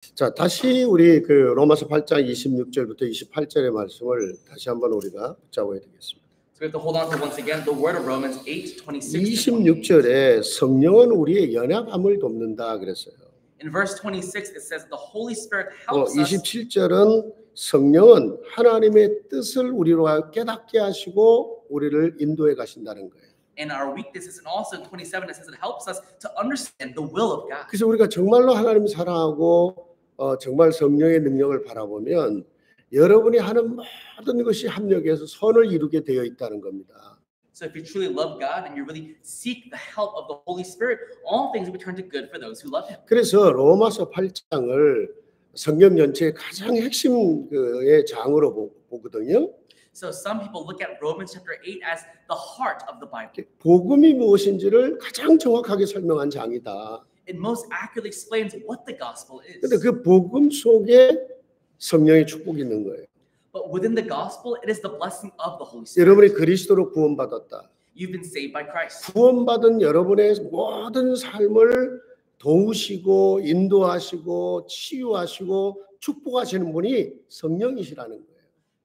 자, 다시 우리 그 로마서 8장 26절부터 28절의 말씀을 다시 한번 우리가 붙잡아야 되겠습니다. So we have to hold on to once again the word of Romans 8:26. 26절에 성령은 우리의 연약함을 돕는다 그랬어요. In verse 26 it says the Holy Spirit helps us. 27절은 성령은 하나님의 뜻을 우리로 깨닫게 하시고 우리를 인도해 가신다는 거예요. And our weaknesses, and also in 27 it says it helps us to understand the will of God. 그래서 우리가 정말로 하나님을 사랑하고 정말 성령의 능력을 바라보면 여러분이 하는 모든 것이 합력해서 선을 이루게 되어 있다는 겁니다. So if you truly love God and you really seek the help of the Holy Spirit, all things will be turned to good for those who love Him. 그래서 로마서 8장을 성경 전체의 가장 핵심의 장으로 보거든요. So some people look at Romans chapter 8 as the heart of the Bible. 복음이 무엇인지를 가장 정확하게 설명한 장이다. It most accurately explains what the gospel is. 근데 그 복음 속에 성령의 축복이 있는 거예요. But within the gospel, it is the blessing of the Holy Spirit. 여러분이 그리스도로 구원받았다. You've been saved by Christ. 구원받은 여러분의 모든 삶을 도우시고 인도하시고 치유하시고 축복하시는 분이 성령이시라는 거예요.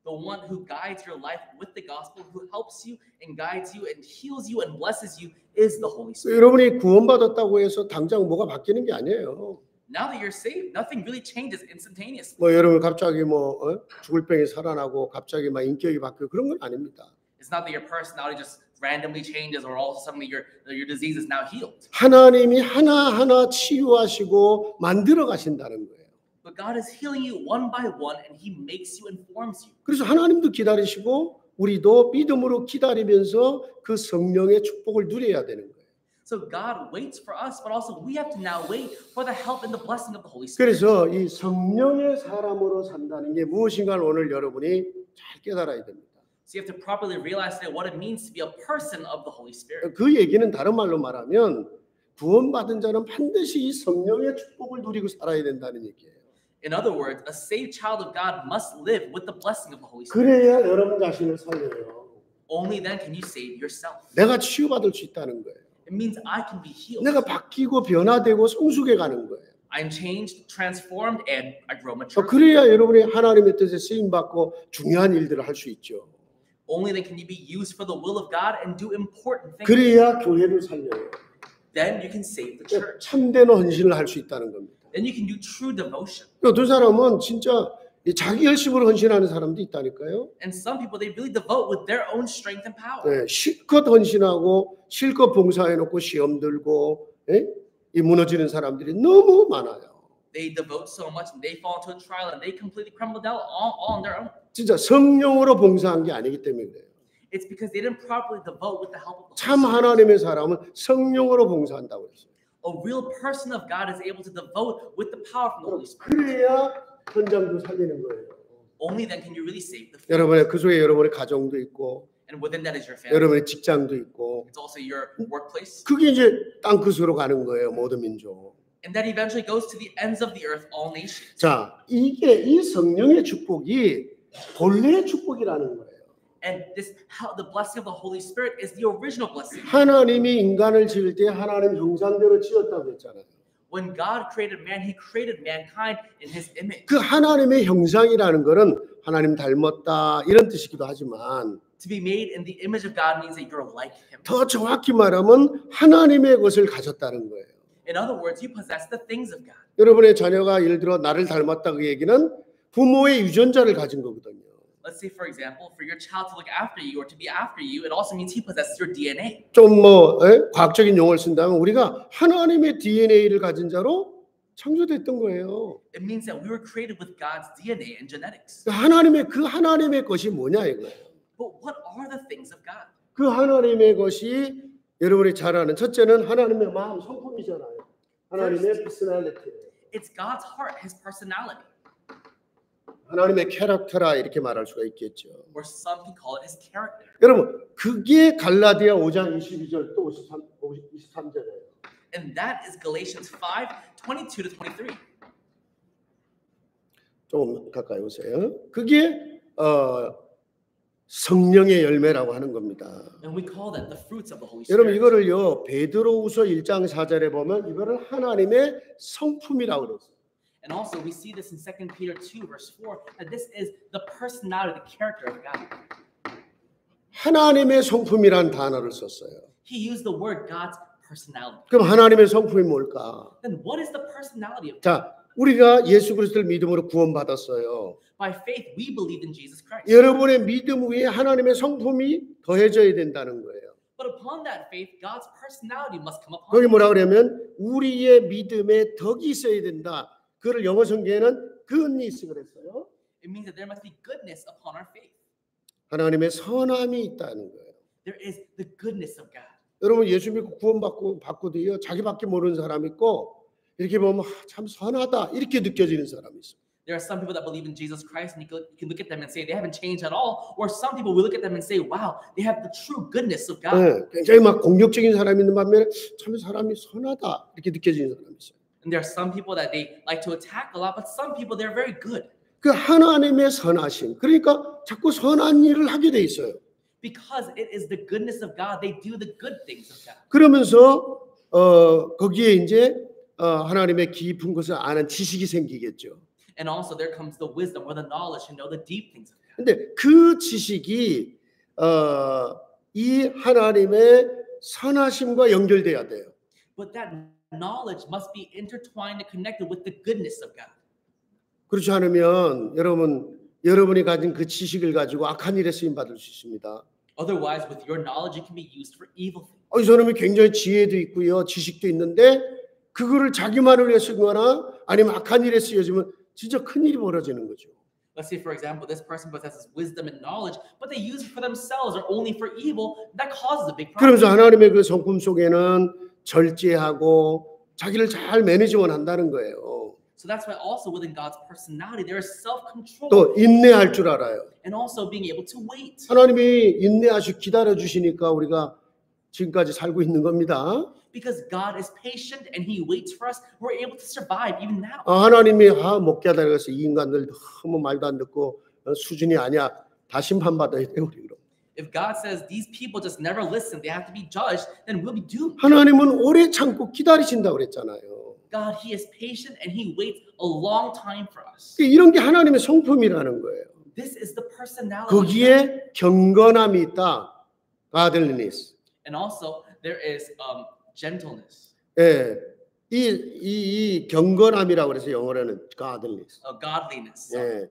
The one who guides your life with the gospel, who helps you and guides you and heals you and blesses you, is the Holy Spirit. 여러분이 구원받았다고 해서 당장 뭐가 바뀌는 게 아니에요. Now that you're saved, nothing really changes instantaneously. 뭐 여러분 갑자기 죽을 병이 살아나고 갑자기 막 인격이 바뀌고 그런 건 아닙니다. It's not that your personality just randomly changes or all suddenly your disease is now healed. 하나님이 하나하나 치유하시고 만들어 가신다는 거예요. But God is healing you one by one and He makes you and forms you. 그래서 하나님도 기다리시고 우리도 믿음으로 기다리면서 그 성령의 축복을 누려야 되는 거예요. So God waits for us, but also we have to now wait for the help and the blessing of the Holy Spirit. 그래서 이 성령의 사람으로 산다는 게 무엇인가를 오늘 여러분이 잘 깨달아야 됩니다. So you have to properly realize today what it means to be a person of the Holy Spirit. 그 얘기는 다른 말로 말하면 구원받은 자는 반드시 이 성령의 축복을 누리고 살아야 된다는 얘기예요. In other words, a saved child of God must live with the blessing of the Holy Spirit. 그래야 여러분 자신을 살려요. Only then can you save yourself. 내가 치유받을 수 있다는 거예요. It means I can be healed. 내가 바뀌고 변화되고 성숙해 가는 거예요. I'm changed, transformed, and I grow mature. 그래야 여러분이 하나님의 뜻에 쓰임 받고 중요한 일들을 할 수 있죠. Only then can you be used for the will of God and do important things. 그래야 교회를 살려요. Then you can save the church. 참된 헌신을 할 수 있다는 겁니다. Then you can do true devotion. 어떤 사람은 진짜 자기 열심으로 헌신하는 사람도 있다니까요. And some people, they really devote with their own strength and power. 네, 실컷 헌신하고 실컷 봉사해놓고 시험 들고 이 무너지는 사람들이 너무 많아요. They devote so much and they fall into a trial and they completely crumble down all on their own. 진짜 성령으로 봉사한 게 아니기 때문에 그래요. It's because they didn't properly devote with the help of the 참 Holy Spirit. 하나님의 사람은 성령으로 봉사한다고 했어요. A real person of God is able to devote with the power from the Holy Spirit. 그래야 현장도 살리는 거예요. Only then can you really save the field. 여러분의 그 속에 여러분의 가정도 있고 And within that is your family. 여러분의 직장도 있고 It's also your workplace. 그게 이제 땅끝으로 가는 거예요. 모든 민족. And that eventually goes to the ends of the earth, all nations. 자, 이게 이 성령의 축복이 본래의 축복이라는 거예요. And the blessing of the Holy Spirit is the original blessing. 하나님이 인간을 지을 때 하나님 형상대로 지었다고 했잖아요. When God created man, He created mankind in His image. 그 하나님의 형상이라는 것은 하나님 닮았다 이런 뜻이기도 하지만 To be made in the image of God means that you're like Him. 더 정확히 말하면 하나님의 것을 가졌다는 거예요. In other words, you possess the things of God. 여러분의 자녀가 예를 들어 나를 닮았다 그 얘기는 부모의 유전자를 가진 거거든요. Let's say, for example, for your child to look after you or to be after you, it also means he possesses your DNA. 좀 과학적인 용어를 쓴다면 우리가 하나님의 DNA를 가진 자로 창조됐던 거예요. It means that we were created with God's DNA and genetics. 하나님의 것이 뭐냐 이거예요. But what are the things of God? 그 하나님의 것이 여러분이 잘 아는 첫째는 하나님의 마음 성품이잖아요. 하나님의 퍼스널리티. It's God's heart, His personality. 하나님의 캐릭터라 이렇게 말할 수가 있겠죠. Or some can call it His character. 여러분 그게 갈라디아 5장 22절 또 23절이에요. And that is Galatians 5:22 to 23. 좀 가까이 오세요. 그게 성령의 열매라고 하는 겁니다. And we call that the fruits of the Holy Spirit. 여러분 이거를요 베드로후서 1장 4절에 보면 이거를 하나님의 성품이라고 그랬어요. And also we see this in 2 Peter 2 verse 4 that this is the personality, the character of God. 하나님의 성품이란 단어를 썼어요. He used the word God's personality. 그럼 하나님의 성품이 뭘까? Then what is the personality of God? 자, 우리가 예수 그리스도를 믿음으로 구원받았어요. By faith we believe in Jesus Christ. 여러분의 믿음 위에 하나님의 성품이 더해져야 된다는 거예요. But upon that faith, God's personality must come upon 거기 us. 뭐라 그러면 우리의 믿음에 덕이 있어야 된다. 그걸 영어 성경에는 goodness 그랬어요. It means that there must be goodness upon our faith. 하나님의 선함이 있다는 거예요. There is the goodness of God. 여러분 예수 믿고 구원받고도요. 자기밖에 모르는 사람 있고 이렇게 보면 참 선하다 이렇게 느껴지는 사람이 있어요. There are some people that believe in Jesus Christ and you can look at them and say they haven't changed at all. Or some people will look at them and say, wow, they have the true goodness of God. 네, 굉장히 막 공격적인 사람이 있는 반면에 참 사람이 선하다 이렇게 느껴지는 사람이 있어요. And there are some people that they like to attack a lot, but some people they're very good. 그 하나님의 선하심 그러니까 자꾸 선한 일을 하게 돼 있어요. Because it is the goodness of God, they do the good things of God. 그러면서 거기에 이제 하나님의 깊은 것을 아는 지식이 생기겠죠. And also there comes the wisdom or the knowledge to know the deep things of God. 근데 그 지식이 이 하나님의 선하심과 연결돼야 돼요. But that knowledge must be intertwined and connected with the goodness of God. 그렇지 않으면 여러분이 가진 그 지식을 가지고 악한 일에 쓰임 받을 수 있습니다. Otherwise, with your knowledge, it can be used for evil things. 이 사람이 굉장히 지혜도 있고요, 지식도 있는데 그거를 자기만을 위해 쓰거나 아니면 악한 일에 쓰여지면 진짜 큰 일이 벌어지는 거죠. Let's say, for example, this person possesses wisdom and knowledge, but they use it for themselves or only for evil. That causes a big problem. 그러면서 하나님의 그 성품 속에는 절제하고 자기를 잘 매니지먼 한다는 거예요. So that's why also within God's personality, there is self-control 또 인내할 줄 알아요. and also being able to wait. 하나님이 인내하시고 기다려 주시니까 우리가 지금까지 살고 있는 겁니다. Because God is patient and He waits for us, we're able to survive even now. 하나님이 못 깨달아서 이 인간들 너무 말도 안 듣고 수준이 아니야. 다 심판받아야 돼요. 우리 그럼. If God says these people just never listen, they have to be judged, then we'll be doomed. 하나님은 오래 참고 기다리신다고 그랬잖아요. God, He is patient and He waits a long time for us. 이런 게 하나님의 성품이라는 거예요. This is the personality. 거기에 경건함이 있다. godliness. And also there is gentleness, 예, 이 경건함이라고 그래서 영어로는 godliness. godliness. 예,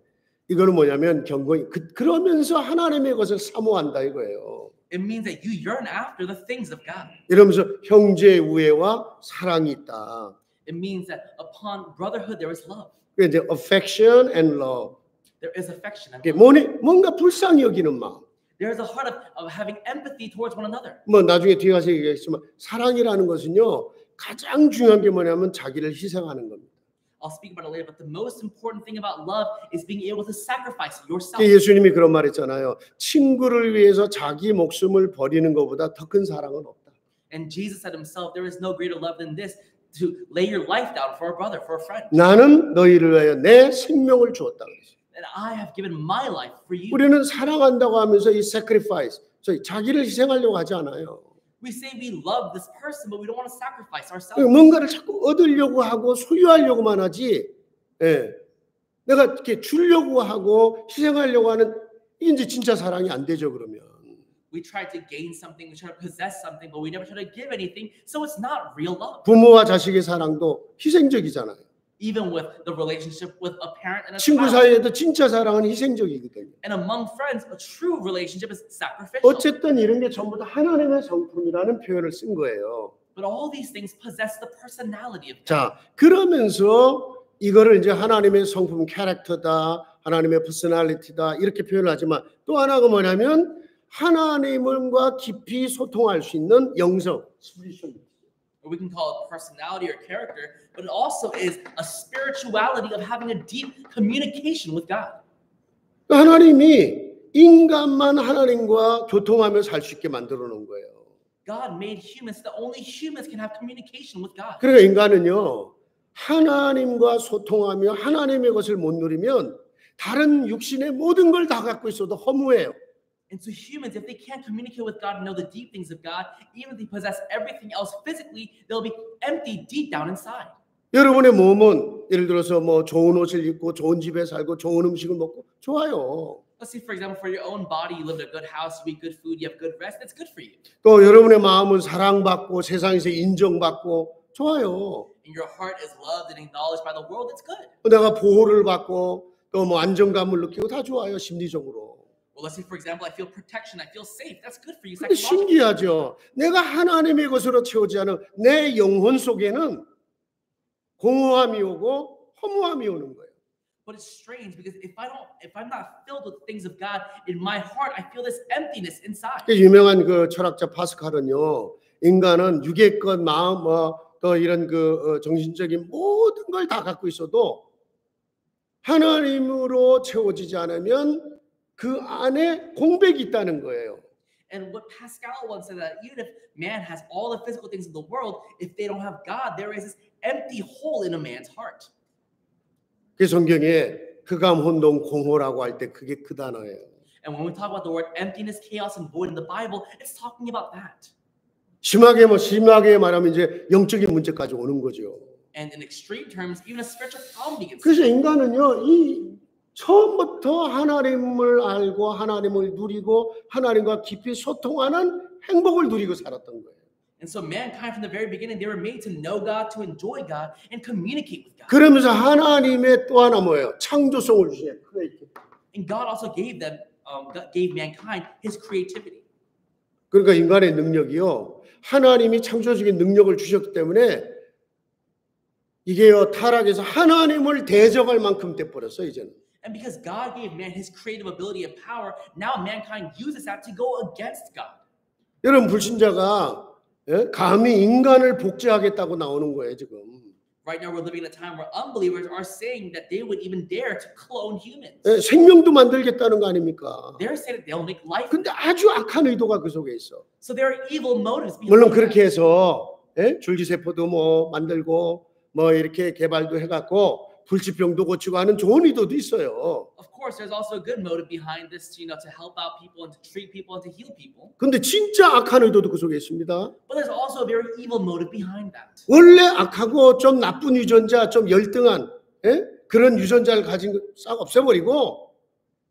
이거는 뭐냐면 경건. 그러면서 하나님의 것을 사모한다 이거예요. It means that you yearn after the things of God. 이러면서 형제의 우애와 사랑이 있다. It means that upon brotherhood there is love. 그 이제 affection and love. There is affection. And 이게 love. 뭔가 불쌍히 여기는 마음. There is a heart of having empathy towards one another. 뭐 나중에 뒤에 가서 얘기하겠지만 사랑이라는 것은요 가장 중요한 게 뭐냐면 자기를 희생하는 겁니다. I'll speak about it later, but the most important thing about love is being able to sacrifice yourself. 예수님이 그런 말했잖아요. 친구를 위해서 자기 목숨을 버리는 것보다 더 큰 사랑은 없다. And Jesus said himself, there is no greater love than this, to lay your life down for a brother, for a friend. 나는 너희를 위하여 내 생명을 주었다 그랬어요. And I have given my life for you. 우리는 사랑한다고 하면서 이 sacrifice, 자기를 희생하려고 하지 않아요. We say we love this person, but we don't want to sacrifice ourselves. 뭔가를 자꾸 얻으려고 하고 소유하려고만 하지. 예. 내가 이렇게 주려고 하고 희생하려고 하는 이게 이제 진짜 사랑이 안 되죠 그러면. We try to gain something, we try to possess something, but we never try to give anything, so it's not real love. 부모와 자식의 사랑도 희생적이잖아요. Even with the relationship with a parent and a 친구 spouse. 사이에도 진짜 사랑은 희생적이거든요. And among friends, a true relationship is sacrificial. 어쨌든 이런 게 전부 다 하나님의 성품이라는 표현을 쓴 거예요. But all these things possess the personality of God. 자, 그러면서 이거를 이제 하나님의 성품 캐릭터다, 하나님의 퍼스널리티다 이렇게 표현을 하지만 또 하나가 뭐냐면 하나님과 깊이 소통할 수 있는 영성, 스피리추얼. Or we can call it personality or character, but it also is a spirituality of having a deep communication with God. 하나님이 인간만 하나님과 교통하며 살 수 있게 만들어 놓은 거예요. God made humans so that only humans can have communication with God. 그러니까 인간은요 하나님과 소통하며 하나님의 것을 못 누리면 다른 육신의 모든 걸 다 갖고 있어도 허무해요. And so humans, if they can't communicate with God and know the deep things of God, even if they possess everything else physically, they'll be empty deep down inside. 여러분의 몸은 예를 들어서 뭐 좋은 옷을 입고 좋은 집에 살고 좋은 음식을 먹고 좋아요. Let's say, for example, for your own body, you live in a good house, you eat good food, you have good rest. That's good for you. 또 여러분의 마음은 사랑받고 세상에서 인정받고 좋아요. And your heart is loved and acknowledged by the world. It's good. 내가 보호를 받고 또 뭐 안정감을 느끼고 다 좋아요, 심리적으로. Well, let's say, for example, I feel protection, I feel safe. That's good for you 근데 psychologically. 신기하죠. 내가 하나님의 것으로 채우지 않은 내 영혼 속에는 공허함이 오고 허무함이 오는 거예요. But it's strange because if I'm not filled with things of God in my heart, I feel this emptiness inside. 유명한 그 철학자 파스칼은요, 인간은 육의 것, 마음, 또 이런 정신적인 모든 걸 다 갖고 있어도 하나님으로 채워지지 않으면 그 안에 공백이 있다는 거예요. And what Pascal once said, that even if man has all the physical things of the world, if they don't have God, there is this empty hole in a man's heart. 그 성경에 흑암, 혼돈, 공허라고 할 때 그게 그 단어예요. And when we talk about the word emptiness, chaos, and void in the Bible, it's talking about that. 심하게 말하면 이제 영적인 문제까지 오는 거죠. And in extreme terms, even a spiritual problem begins. 그래서 인간은요, 이 처음부터 하나님을 알고 하나님을 누리고 하나님과 깊이 소통하는 행복을 누리고 살았던 거예요. And so mankind from the very beginning, they were made to know God, to enjoy God, and communicate with God. 그러면서 하나님의 또 하나 뭐예요? 창조성을 주세요. And God also gave mankind His creativity. 그러니까 인간의 능력이요, 하나님이 창조적인 능력을 주셨기 때문에 이게요, 타락해서 하나님을 대적할 만큼 돼버렸어요, 이제는. And because God gave man His creative ability and power, now mankind uses that to go against God. 여러분, 불신자가 감히 인간을 복제하겠다고 나오는 거예요, 지금. Right now, we're living in a time where unbelievers are saying that they would even dare to clone humans. 생명도 만들겠다는 거 아닙니까? They're saying that they'll make life. 근데 아주 악한 의도가 그 속에 있어. So there are evil motives behind 물론 that. 그렇게 해서 줄기세포도 뭐 만들고 뭐 이렇게 개발도 해갖고 불치병도 고치고 하는 좋은 의도도 있어요. Of course, there's also a good motive behind this, to help out people and to treat people and to heal people. 근데 진짜 악한 의도도 그 속에 있습니다. But there's also a very evil motive behind that. 원래 악하고 좀 나쁜 유전자, 좀 열등한 그런 유전자를 가진 거 싹 없애버리고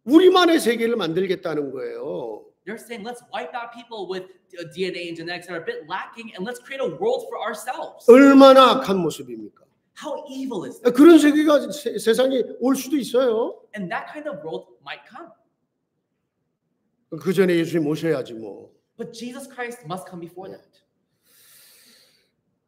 우리만의 세계를 만들겠다는 거예요. They're saying, let's wipe out people with DNA and genetics that are a bit lacking, and let's create a world for ourselves. 얼마나 악한 모습입니까? How evil is that? 그런 세계가 세상에 올 수도 있어요. And that kind of world might come. 그 전에 예수님 오셔야지 뭐. But Jesus Christ must come before that.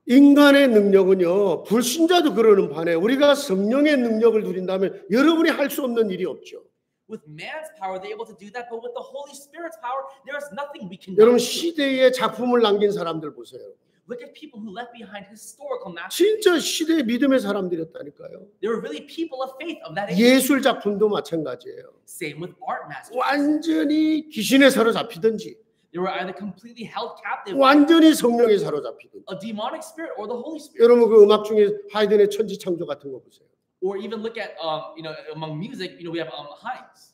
인간의 능력은요, 불신자도 그러는 반에 우리가 성령의 능력을 누린다면 여러분이 할 수 없는 일이 없죠. With man's power, they're able to do that, but with the Holy Spirit's power, there is nothing we can 여러분 do. 시대에 작품을 남긴 사람들 보세요. Look at people who left behind historical masterpieces. 진짜 시대의 믿음의 사람들이었다니까요. They were really people of faith of that age. 예술 작품도 마찬가지예요. Same with art masterpieces. 완전히 귀신에 사로잡히든지 They were either completely held captive, 완전히 성령에 사로잡히든지. a demonic spirit, or the Holy Spirit. 여러분 그 음악 중에 하이든의 천지창조 같은 거 보세요. Or even look at, among music, we have Heinz.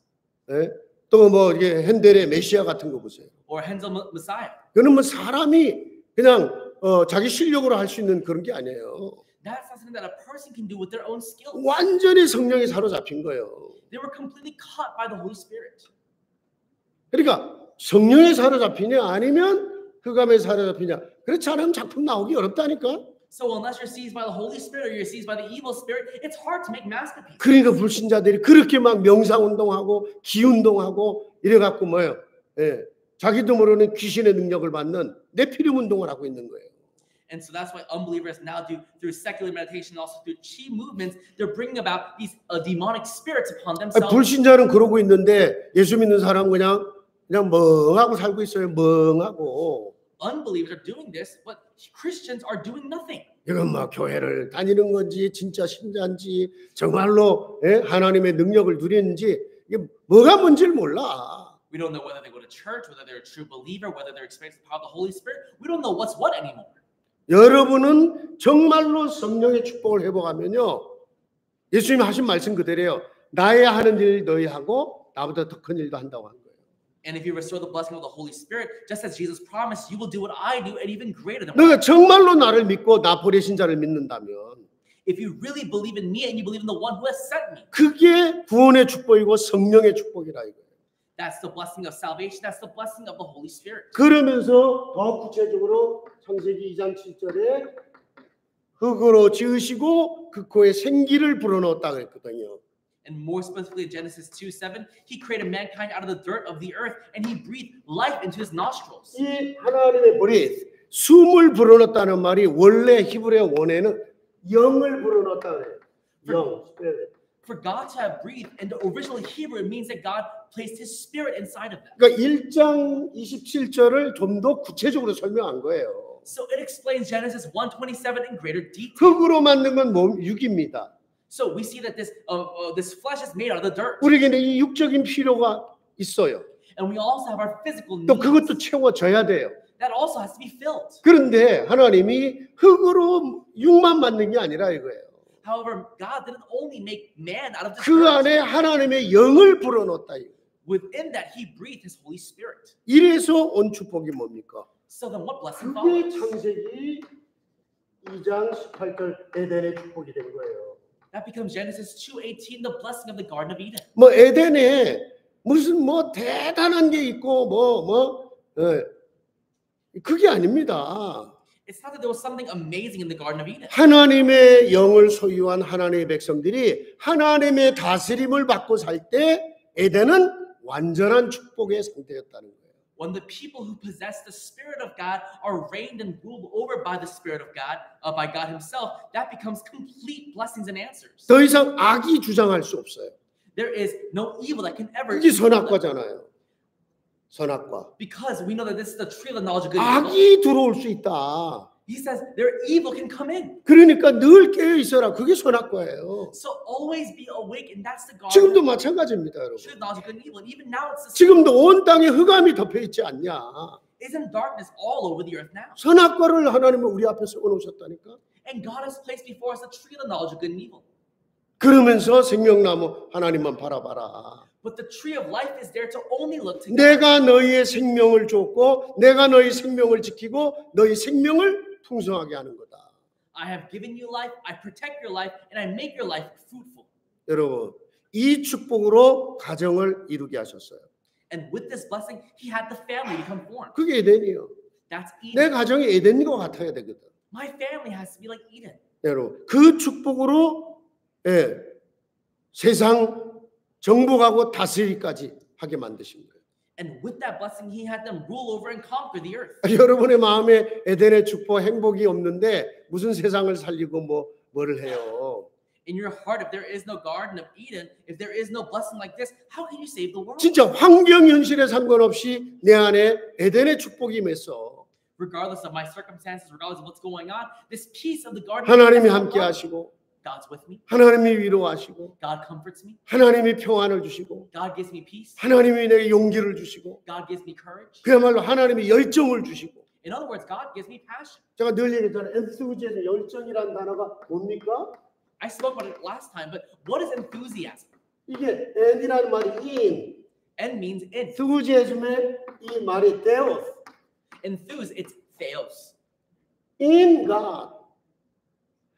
또 뭐 이게 핸델의 메시아 같은 거 보세요. Or Handel Messiah. 그는 뭐 사람이 그냥 자기 실력으로 할 수 있는 그런 게 아니에요. That's not something that a person can do with their own skills. 완전히 성령에 사로잡힌 거예요. They were completely caught by the Holy Spirit. 그러니까 성령에 사로잡히냐 아니면 흑암에 사로잡히냐, 그렇지 않으면 작품 나오기 어렵다니까. So unless you're seized by the Holy Spirit or you're seized by the evil spirit, it's hard to make masterpieces. 그러니까 불신자들이 그렇게 막 명상 운동하고 기 운동하고 이래 갖고 뭐예요? 자기도 모르는 귀신의 능력을 받는 네피림 운동을 하고 있는 거예요. And so that's why unbelievers now do, through secular meditation, also through chi movements, they're bringing about these demonic spirits upon themselves. 불신자는 그러고 있는데 예수 믿는 사람은 그냥 멍하고 살고 있어요. 멍하고. Unbelievers are doing this, but Christians are doing nothing. 이건 뭐 교회를 다니는 건지 진짜 신자인지 정말로 하나님의 능력을 누리는지 이게 뭐가 뭔지를 몰라. We don't know whether they go to church, whether they're a true believer, whether they're experiencing the power of the Holy Spirit. We don't know what's what anymore. 여러분은 정말로 성령의 축복을 회복하면요, 예수님이 하신 말씀 그대로예요. 나의 하는 일 너희 하고 나보다 더 큰 일도 한다고 한 거예요. And if you restore the blessing of the Holy Spirit, just as Jesus promised, you will do what I do and even greater than what I 너가 do. 정말로 나를 믿고 나 보내신 자를 믿는다면 If you really believe in me and you believe in the one who has sent me, 그게 구원의 축복이고 성령의 축복이라 이거예요. that's the blessing of salvation. That's the blessing of the Holy Spirit. 그러면서 더 구체적으로 창세기 2장 7절에 흙으로 지으시고 그 코에 생기를 불어넣었다 그랬거든요. And more specifically, Genesis 2:7, He created mankind out of the dirt of the earth, and He breathed life into His nostrils. 이 하나님의 breath, 숨을 불어넣었다는 말이 원래 히브리어 원에는 영을 불어넣었다 그래요. 영, spirit. For God to have breathed, in the original Hebrew, it means that God placed His Spirit inside of them. 그러니까 1장 27절을 좀 더 구체적으로 설명한 거예요. So it explains Genesis 1:27 in greater detail. 흙으로 만든 건 몸, 육입니다. So we see that this flesh is made out of the dirt, 우리에게는 이 육적인 필요가 있어요. and we also have our physical 또 needs. 그것도 채워져야 돼요. That also has to be filled. 그런데 하나님이 흙으로 육만 만든 게 아니라 이거예요. However, God didn't only make man out of the 그 dirt. 안에 하나님의 영을 불어넣었다. Within that, He breathed His Holy Spirit. 이래서 온 축복이 뭡니까? So then, what blessing 그게 follows? 창세기 2장 18절 에덴의 축복이 된 거예요. That becomes Genesis 2:18, the blessing of the Garden of Eden. 뭐 에덴에 무슨 뭐 대단한 게 있고 그게 아닙니다. It's not that there was something amazing in the Garden of Eden. 하나님의 영을 소유한 하나님의 백성들이 하나님의 다스림을 받고 살 때 에덴은 완전한 축복의 상태였다는 거예요. When the people who possess the Spirit of God are reigned and ruled over by the Spirit of God, by God Himself, that becomes complete blessings and answers. 더 이상 악이 주장할 수 없어요. There is no evil that can ever. 그게 선악과잖아요. 선악과. Because we know that this is the tree of the knowledge of good and evil. 악이 들어올 수 있다. He says their evil can come in. 그러니까 늘 깨어 있어라. 그게 선악과예요. So always be awake, and that's the God. 지금도 마찬가지입니다, 여러분. Tree of knowledge of good and evil, and even now it's the same. 지금도 온 땅에 흑암이 덮여 있지 않냐? Isn't darkness all over the earth now? 선악과를 하나님은 우리 앞에 세워 놓으셨다니까. And God has placed before us the tree of the knowledge of good and evil. 그러면서 생명나무 하나님만 바라봐라. But the tree of life is there to only look to God. 내가 너희의 생명을 줬고 내가 너희 생명을 지키고 너희 생명을 풍성하게 하는 거다. I have given you life, I protect your life, and I make your life fruitful. 여러분, 이 축복으로 가정을 이루게 하셨어요. And with this blessing, He had the family become formed. 그게 에덴이에요. That's 내 Eden. 가정이 에덴과 같아야 되거든. My family has to be like Eden. 여러분, 그 축복으로 세상 정복하고 다스리기까지 하게 만드신 거예요. And with that blessing, He had them rule over and conquer the earth. 여러분의 마음에 에덴의 축복, 행복이 없는데 무슨 세상을 살리고 뭐를 해요? In your heart, if there is no Garden of Eden, if there is no blessing like this, how can you save the world? 진짜 환경 현실에 상관없이 내 안에 에덴의 축복이 임했어. Regardless of my circumstances, regardless of what's going on, this peace of the Garden of 하나님이 Eden, 함께 하시고 God's with me. 하나님이 위로하시고 God comforts me. 하나님이 평안을 주시고 God gives me peace. 하나님이 내게 용기를 주시고 God gives me courage. 그야말로 하나님이 열정을 주시고 In other words, God gives me passion. 제가 늘 얘기했잖아요. enthusiasm, 열정이라는 단어가 뭡니까? I spoke about it last time, but what is enthusiasm? 이게 and이라는 말이 in, N means in. enthusiasm의 이 말이 theos, Enthuse, it's theos. in God.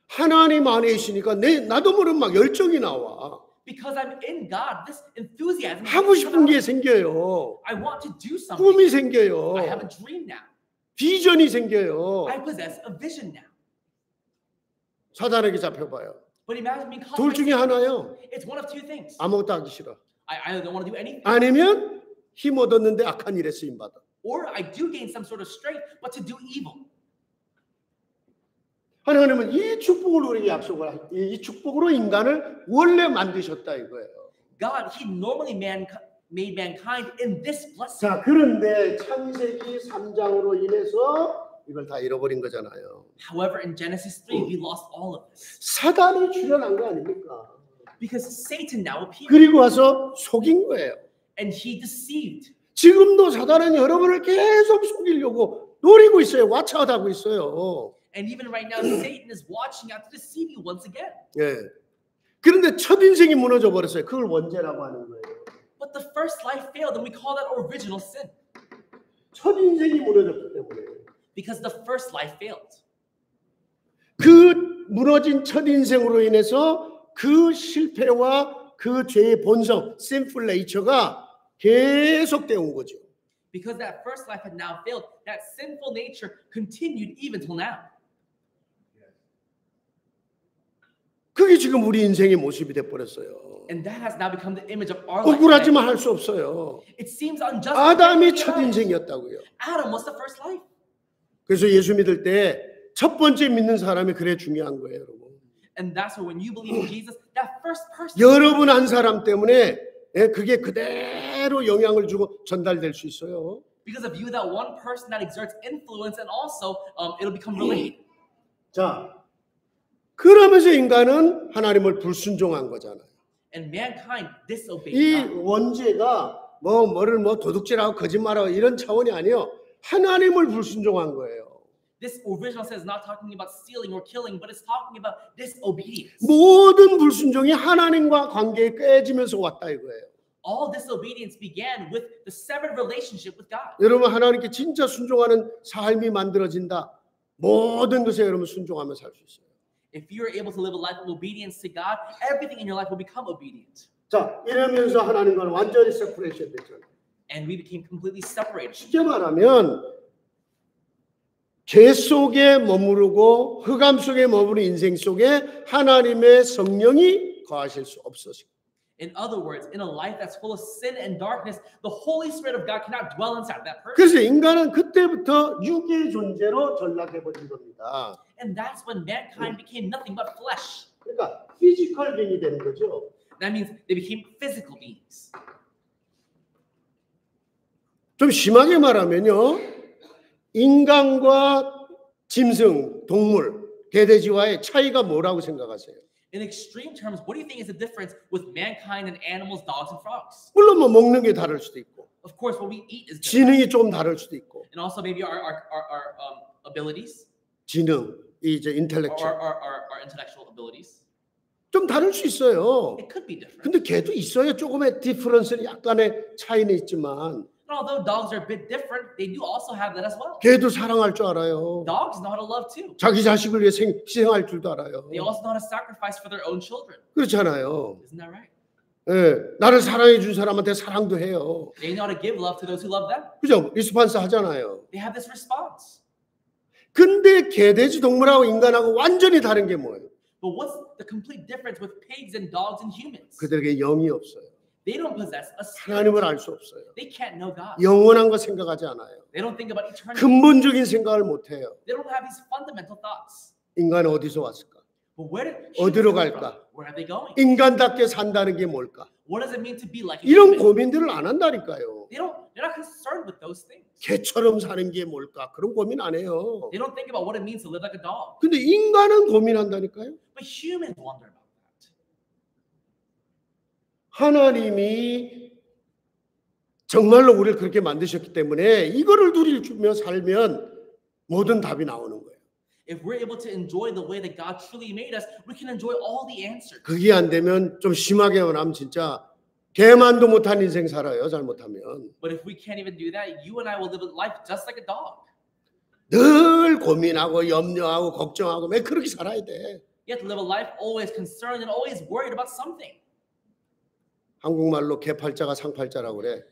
하나님 안에 있으니까 나도 모르는 막 열정이 나와. Because I'm in God, this enthusiasm. 하고 싶은 게 생겨요. I want to do something. 꿈이 생겨요. I have a dream now. 비전이 생겨요. I possess a vision now. 사단에게 잡혀봐요. But imagine being caught. 둘 by 중에 Satan. 하나요. It's one of two things. 아무것도 하기 싫어. I either don't want to do anything, 아니면 힘 얻었는데 악한 일에 쓰임 받아. or I do gain some sort of strength, but to do evil. 하나님은 이 축복을 우리에게 약속을 이 축복으로 인간을 원래 만드셨다 이거예요. God, He normally made mankind in this blessing. 자, 그런데 창세기 3장으로 인해서 이걸 다 잃어버린 거잖아요. However, in Genesis 3, we lost all of this. 사단이 출현한 거 아닙니까? Because Satan now appeared. 그리고 와서 속인 거예요. And he deceived. 지금도 사단은 여러분을 계속 속이려고 노리고 있어요. 와차하고 있어요. And even right now, Satan is watching out to deceive you once again. 예. 그런데 첫 인생이 무너져 버렸어요. 그걸 원죄라고 하는 거예요. But the first life failed, and we call that original sin. 첫 인생이 무너졌기 때문에. Because the first life failed. 그 무너진 첫 인생으로 인해서 그 실패와 그 죄의 본성, sinful nature가 계속되어 온 거죠. Because that first life had now failed, that sinful nature continued even till now. 그게 지금 우리 인생의 모습이 돼버렸어요. And that has now become the image of our life. 억울하지만 할 수 없어요. It seems unjust. 아담이 첫 인생이었다고요. Adam was the first life. 그래서 예수 믿을 때 첫 번째 믿는 사람이 그래 중요한 거예요, 여러분. And that's why when you believe in Jesus, that first person. 여러분 한 사람 때문에 그게 그대로 영향을 주고 전달될 수 있어요. Because of you, that one person that exerts influence, and also it'll become related. 자, 그러면서 인간은 하나님을 불순종한 거잖아요. And mankind disobeyed 이 God. 원죄가 뭐를 도둑질하고 거짓말하고 이런 차원이 아니에요. 하나님을 불순종한 거예요. This original sin is not talking about stealing or killing, but it's talking about disobedience. 모든 불순종이 하나님과 관계에 깨지면서 왔다 이거예요. All disobedience began with the severed relationship with God. 여러분 하나님께 진짜 순종하는 삶이 만들어진다. 모든 것에 여러분 순종하며 살 수 있어요. If you're able to live a life of obedience to God, everything in your life will become obedient. 자, 이러면서 하나님과는 완전히 세퍼레이션 됐잖아요. And we became completely separated. 쉽게 말하면 죄 속에 머무르고 흑암 속에 머무르는 인생 속에 하나님의 성령이 거하실 수 없으시고. In other words, in a life that's full of sin and darkness, the Holy Spirit of God cannot dwell inside that person. 그래서 인간은 그때부터 육의 존재로 전락해버린 겁니다. And that's when mankind became nothing but flesh. 그러니까 피지컬 빙이 되는 거죠. That means they became physical beings. 좀 심하게 말하면요. 인간과 짐승, 동물, 개돼지와의 차이가 뭐라고 생각하세요? In extreme terms, what do you think is the difference with mankind and animals, dogs and frogs? 물론 뭐 먹는 게 다를 수도 있고 Of course, what we eat is different. 지능이 좀 다를 수도 있고 And also maybe our abilities 지능, 이제 or 인텔렉츄얼 our intellectual abilities. 좀 다를 수 있어요. It could be different. 근데 개도 있어요. 조금의 디퍼런스는 약간의 차이는 있지만 And although dogs are a bit different, they do also have that as well. 개도 사랑할 줄 알아요. Dogs know how to love too. 자기 자식을 위해 희생할 줄도 알아요. They also know how to sacrifice for their own children. 그렇잖아요. Isn't that right? 예, 나를 사랑해 준 사람한테 사랑도 해요. They know how to give love to those who love them. 그죠? 리스판스 하잖아요. They have this response. 근데 개돼지 동물하고 인간하고 완전히 다른 게 뭐예요? But what's the complete difference with pigs and dogs and humans? 그들에게 영이 없어요. They don't possess a spirit. 하나님을 알 수 없어요. They can't know God. 영원한 거 생각하지 않아요. They don't think about eternity. 근본적인 생각을 못 해요. They don't have these fundamental thoughts. 인간은 어디서 왔을까? But where did 어디로 humans come 갈까? from? Where are they going? 인간답게 산다는 게 뭘까? What does it mean to be like a 이런 human? 고민들을 안 한다니까요. They're not concerned with those things. 개처럼 사는 게 뭘까? 그런 고민 안 해요. They don't think about what it means to live like a dog. 근데 인간은 고민한다니까요. But humans wonder about that. 하나님이 정말로 우리를 그렇게 만드셨기 때문에 이거를 누리며 살면 모든 답이 나오는 거예요. If we're able to enjoy the way that God truly made us, we can enjoy all the answers. 그게 안 되면 좀 심하게 말하면 진짜 개만도 못한 인생 살아요. 잘못하면. But if we can't even do that, you and I will live a life just like a dog. 늘 고민하고 염려하고 걱정하고 왜 그렇게 살아야 돼? You have to live a life always concerned and always worried about something. 한국말로 개팔자가 상팔자라고 그래.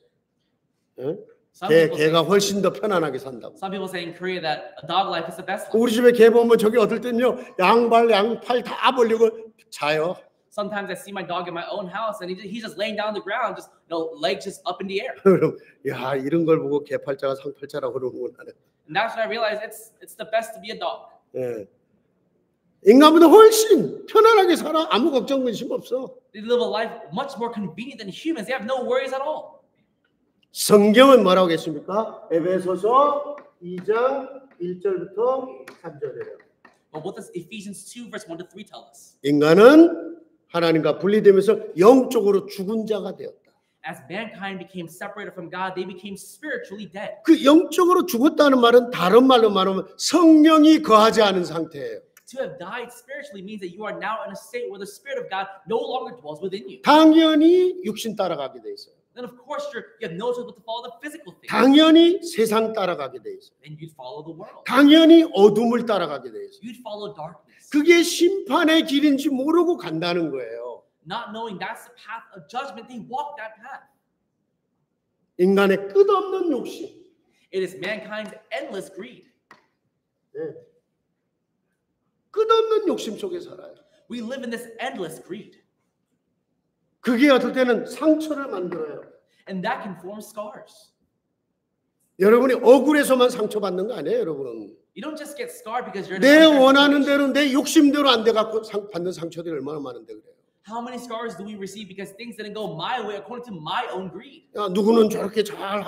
응? Some 개가 훨씬 더 편안하게 산다고. people say in Korea that a dog life is the best life. 우리 집에 개 보면 저기 어떨 때는요 양발 양팔 다 벌리고 자요. Sometimes I see my dog in my own house and he's just laying down on the ground, just legs just up in the air. 그럼 야 이런 걸 보고 개팔자가 상팔자라고 그러는구나. And that's when I realized it's the best to be a dog. 예. 인간보다 훨씬 편안하게 살아. 아무 걱정 근심 없어. They live a life much more convenient than humans. They have no worries at all. 성경은 뭐라고 했습니까? 에베소서 2장 1절부터 3절이에요. But what does Ephesians 2 verse 1 to 3 tell us? 인간은 하나님과 분리되면서 영적으로 죽은 자가 되었다. As mankind became separated from God, they became spiritually dead. 그 영적으로 죽었다는 말은 다른 말로 말하면 성령이 거하지 않은 상태예요. To have died spiritually means that you are now in a state where the Spirit of God no longer dwells within you. 당연히 육신 따라가게 돼 있어요. then of course you have no choice but to follow the physical things. 당연히 세상 따라가게 돼 있어요. And you'd follow the world. 당연히 어둠을 따라가게 돼 있어요. You'd follow darkness. 그게 심판의 길인지 모르고 간다는 거예요. Not knowing that's the path of judgment, they walk that path. 인간의 끝없는 욕심. It is mankind's endless greed. 네. 끝없는 욕심 속에 살아요. We live in this endless greed. 그게 어떨 때는 상처를 만들어요. And that can form scars. 여러분이 억울해서만 상처받는 거 아니에요, 여러분. You don't just get scarred because you're in 내 a unfair 원하는 situation. 대로 내 욕심대로 안 돼 갖고 받는 상처들이 얼마나 많은데 그래요. How many scars do we receive because things didn't go my way according to my own greed? 야, 누구는 저렇게 잘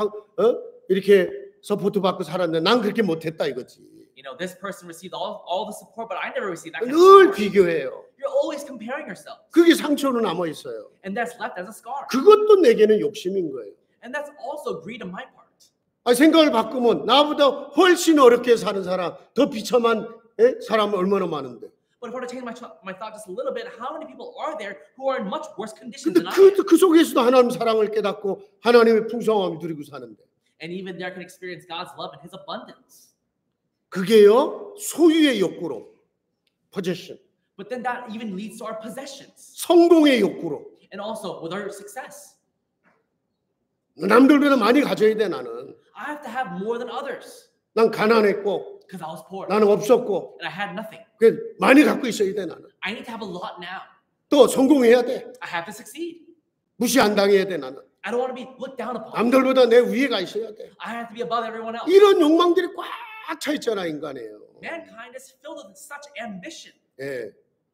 이렇게 서포트 받고 살았는데 난 그렇게 못했다 이거지. You know, this person received all the support, but I never received that kind of 늘 support. 비교해요. You're always comparing yourself. 그게 상처로 남아 있어요. And that's left as a scar. 그것도 내게는 욕심인 거예요. And that's also greed on my part. 생각을 바꾸면 나보다 훨씬 어렵게 사는 사람, 더 비참한 사람은 얼마나 많은데. But if I were to change my thought just a little bit, how many people are there who are in much worse conditions 근데 than I am? 그 속에서도 하나님 사랑을 깨닫고 하나님의 풍성함을 누리고 사는데. And even there can experience God's love and His abundance. 그게요 소유의 욕구로, possession, But then that even leads to our possessions 성공의 욕구로. and also with our success. 남들보다 많이 가져야 돼 나는. I have to have more than others 난 가난했고, because I was poor 나는 없었고, and I had nothing. 그 많이 갖고 있어야 돼 나는. I need to have a lot now. 또 성공해야 돼. I have to succeed. 무시 안 당해야 돼 나는. I don't want to be looked down upon. 남들보다 내 위에 가 있어야 돼. I have to be above everyone else. 이런 욕망들이 꽉 차 있잖아 인간이에요. Mankind is filled with such ambition. 예.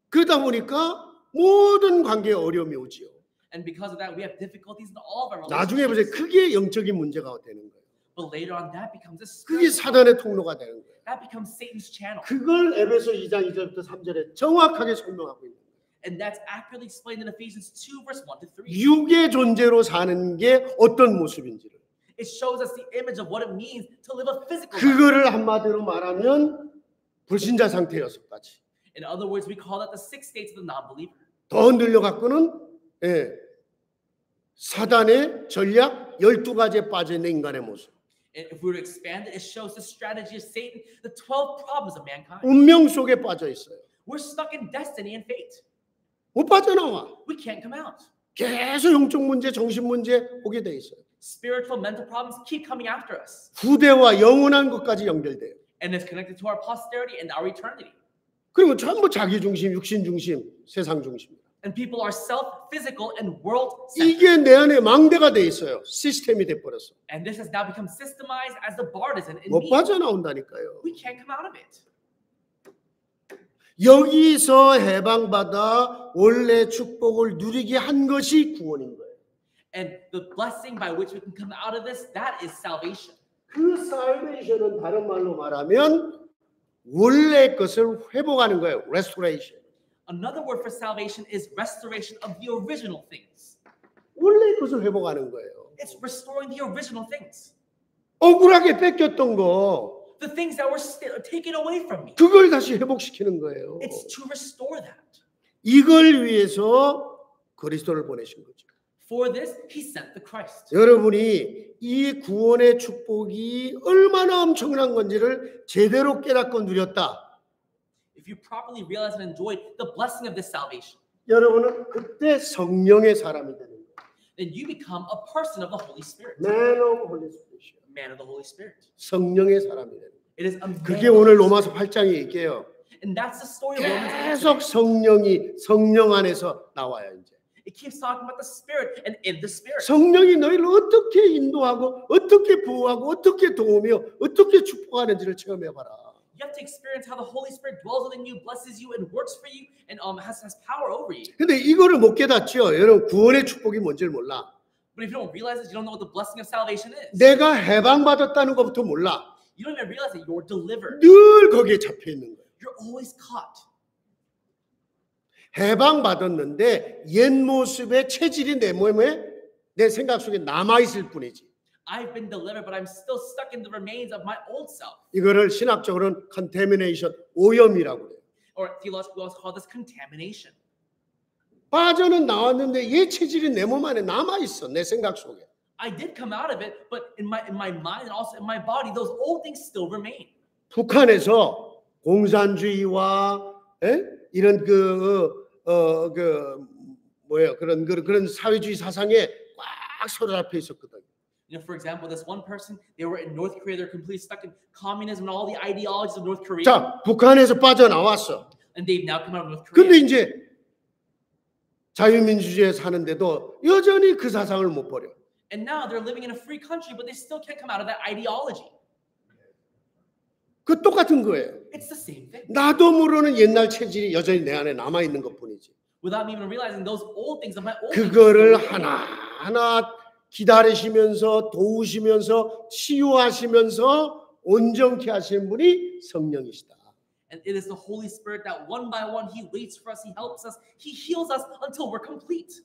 그러다 보니까 모든 관계에 어려움이 오지요. And because of that, we have difficulties in all of our 나중에 보세요. relationships. 그게 영적인 문제가 되는 거예요. But later on, that becomes a 그게 spiritual 사단의 통로가 되는 거예요. that becomes Satan's channel. 그걸 에베소 2장 2절부터 3절에 정확하게 설명하고 있는 거예요. And that's accurately explained in Ephesians 2, verse 1 to 3. 육의 존재로 사는 게 어떤 모습인지를. It shows us the image of what it means to live a physical life. 그거를 한마디로 말하면 불신자 상태 6가지. In other words, we call that the 6 states of the non-believer. 더 늘려 갖고는 사단의 전략 12가지에 빠져 있는 인간의 모습. And if we were to expand it, it shows the strategy of Satan, the 12 problems of mankind. 운명 속에 빠져 있어요. We're stuck in destiny and fate. 못 빠져나와. We can't come out. 계속 영적 문제, 정신 문제 오게 돼 있어요. Spiritual, mental problems keep coming after us. 후대와 영원한 것까지 연결돼요. And it's connected to our posterity and our eternity. 그리고 전부 자기 중심, 육신 중심, 세상 중심입니다. And people are self, physical, and world-centered. 이게 내 안에 망대가 돼 있어요. 시스템이 돼 버렸어. And this has now become systemized as the partisan in 못 me. 빠져나온다니까요. We can't come out of it. 여기서 해방받아 원래 축복을 누리게 한 것이 구원인 거예요. And the blessing by which we can come out of this, that is salvation. 그 살베이션은 다른 말로 말하면 원래 것을 회복하는 거예요. restoration. Another word for salvation is restoration of the original things. 원래 것을 회복하는 거예요. It's restoring the original things. 억울하게 뺏겼던 거 The things that were taken away from me. 그걸 다시 회복시키는 거예요. It's to restore that. 이걸 위해서 그리스도를 보내신 거죠. For this, He sent the Christ. 여러분이 이 구원의 축복이 얼마나 엄청난 건지를 제대로 깨닫고 누렸다. If you properly realize and enjoy the blessing of this salvation, 여러분은 그때 성령의 사람이 되는 거예요. then you become a person of the Holy Spirit. Man of Holy Spirit. Man of the Holy Spirit. 성령의 사람이 되는 거예요. It is a man 그게 of 오늘 the Holy 로마서 8장에 얘기해요. Spirit. And that's the story of Romans 8. 계속 성령 안에서 나와요 이제. It keeps talking about the Spirit and in the Spirit. 성령이 너희를 어떻게 인도하고 어떻게 보호하고 어떻게 도우며 어떻게 축복하는지를 체험해봐라. You have to experience how the Holy Spirit dwells within you, blesses you, and works for you, and has power over you. 근데 이거를 못 깨닫죠. 여러분 구원의 축복이 뭔지를 몰라. But if you don't realize this, you don't know what the blessing of salvation is. 내가 해방받았다는 것부터 몰라. You don't even realize that you're delivered. 늘 거기에 잡혀 있는 거예요. You're always caught. 해방받았는데 옛 모습의 체질이 내 몸에 내 생각 속에 남아 있을 뿐이지. I've been delivered, but I'm still stuck in the remains of my old self. 이거를 신학적으로는 contamination, 오염이라고 해요. Or theologically, we also call this contamination. 빠져는 나왔는데 얘 체질이 내 몸 안에 남아 있어. 내 생각 속에. I did come out of it, but in my mind and also in my body, those old things still remain. 북한에서 공산주의와 이런 그런 사회주의 사상에 꽉 사로잡혀 있었거든. For example, this one person, they were in North Korea, they're completely stuck in communism and all the ideologies of North Korea. 자, 북한에서 빠져나왔어. And they've now come out of North 근데 Korea. 이제 자유민주주의에 사는데도 여전히 그 사상을 못 버려. And now they're living in a free country, but they still can't come out of that ideology. 그 똑같은 거예요. It's the same thing. 나도 모르는 옛날 체질이 여전히 내 안에 남아 있는 것뿐이지. Without me even realizing those old things of my old 그거를 하나하나 기다리시면서 도우시면서 치유하시면서 온전케 하시는 분이 성령이시다. And it is the Holy Spirit that one by one He waits for us, He helps us, He heals us until we're complete.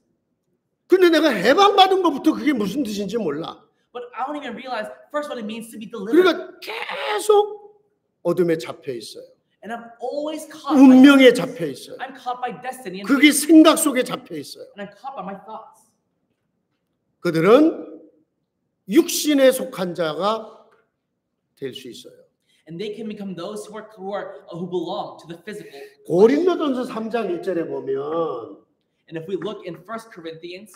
근데 내가 해방받은 것부터 그게 무슨 뜻인지 몰라. But I don't even realize first what it means to be delivered. 그러니까 계속 어둠에 잡혀 있어요. And I'm always caught. 운명에 잡혀 있어요. I'm caught by destiny. And 그게 생각 속에 잡혀 있어요. I'm caught by my thoughts. 그들은 육신에 속한 자가 될 수 있어요. And they can become those who belong to the physical. 고린도전서 3장 1절에 보면 And if we look in 1 Corinthians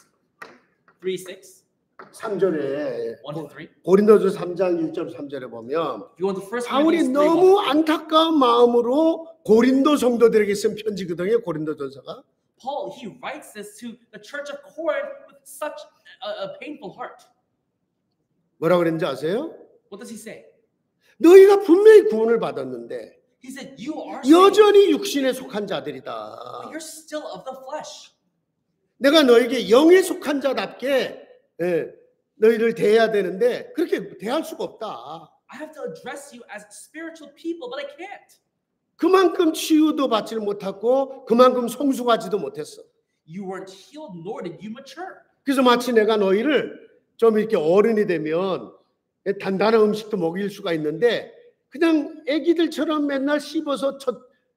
3:6, 3절에 1-3, 고린도전서 3장 1절 3절에 보면 if you go into 1 바울이 Corinthians 3, 너무 안타까운 마음으로 고린도 성도들에게 쓴 편지거든요. 고린도전서가. Paul, he writes this to the church of Corinth with such a painful heart. 뭐라고 그랬는지 아세요? What does he say? 너희가 분명히 구원을 받았는데 He said, you are saved, 여전히 육신에 속한 but 자들이다. you're still of the flesh. 내가 너에게 영에 속한 자답게 너희를 대해야 되는데 그렇게 대할 수가 없다. I have to address you as spiritual people, but I can't. 그만큼 치유도 받지를 못하고 그만큼 성숙하지도 못했어. You weren't healed, nor did you mature. 그래서 마치 내가 너희를 좀 이렇게 어른이 되면 단단한 음식도 먹일 수가 있는데 그냥 애기들처럼 맨날 씹어서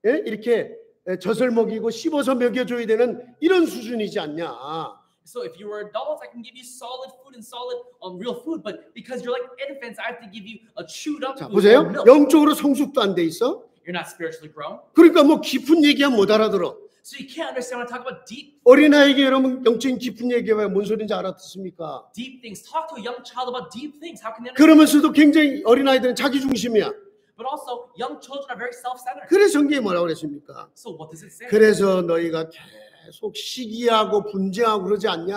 이렇게 젖을 먹이고 씹어서 먹여줘야 되는 이런 수준이지 않냐. So if you were adults, I can give you solid food and solid real food, but because you're like infants, I have to give you a chewed up 자, food 보세요. or milk. 영적으로 성숙도 안 돼 있어. You're not spiritually grown, 그러니까 뭐 깊은 얘기하면 못 알아들어. so you can't understand when I talk about deep 어린아이에게 여러분 영적인 깊은 얘기하면 뭔 소리인지 알아듣습니까? things. Talk to a young child about deep things. How can they understand? 그러면서도 굉장히 어린아이들은 자기중심이야. But also, young children are very self-centered. 그래서 성경에 뭐라고 그랬습니까? So what does it say? 그래서 너희가 계속 시기하고 분쟁하고 그러지 않냐.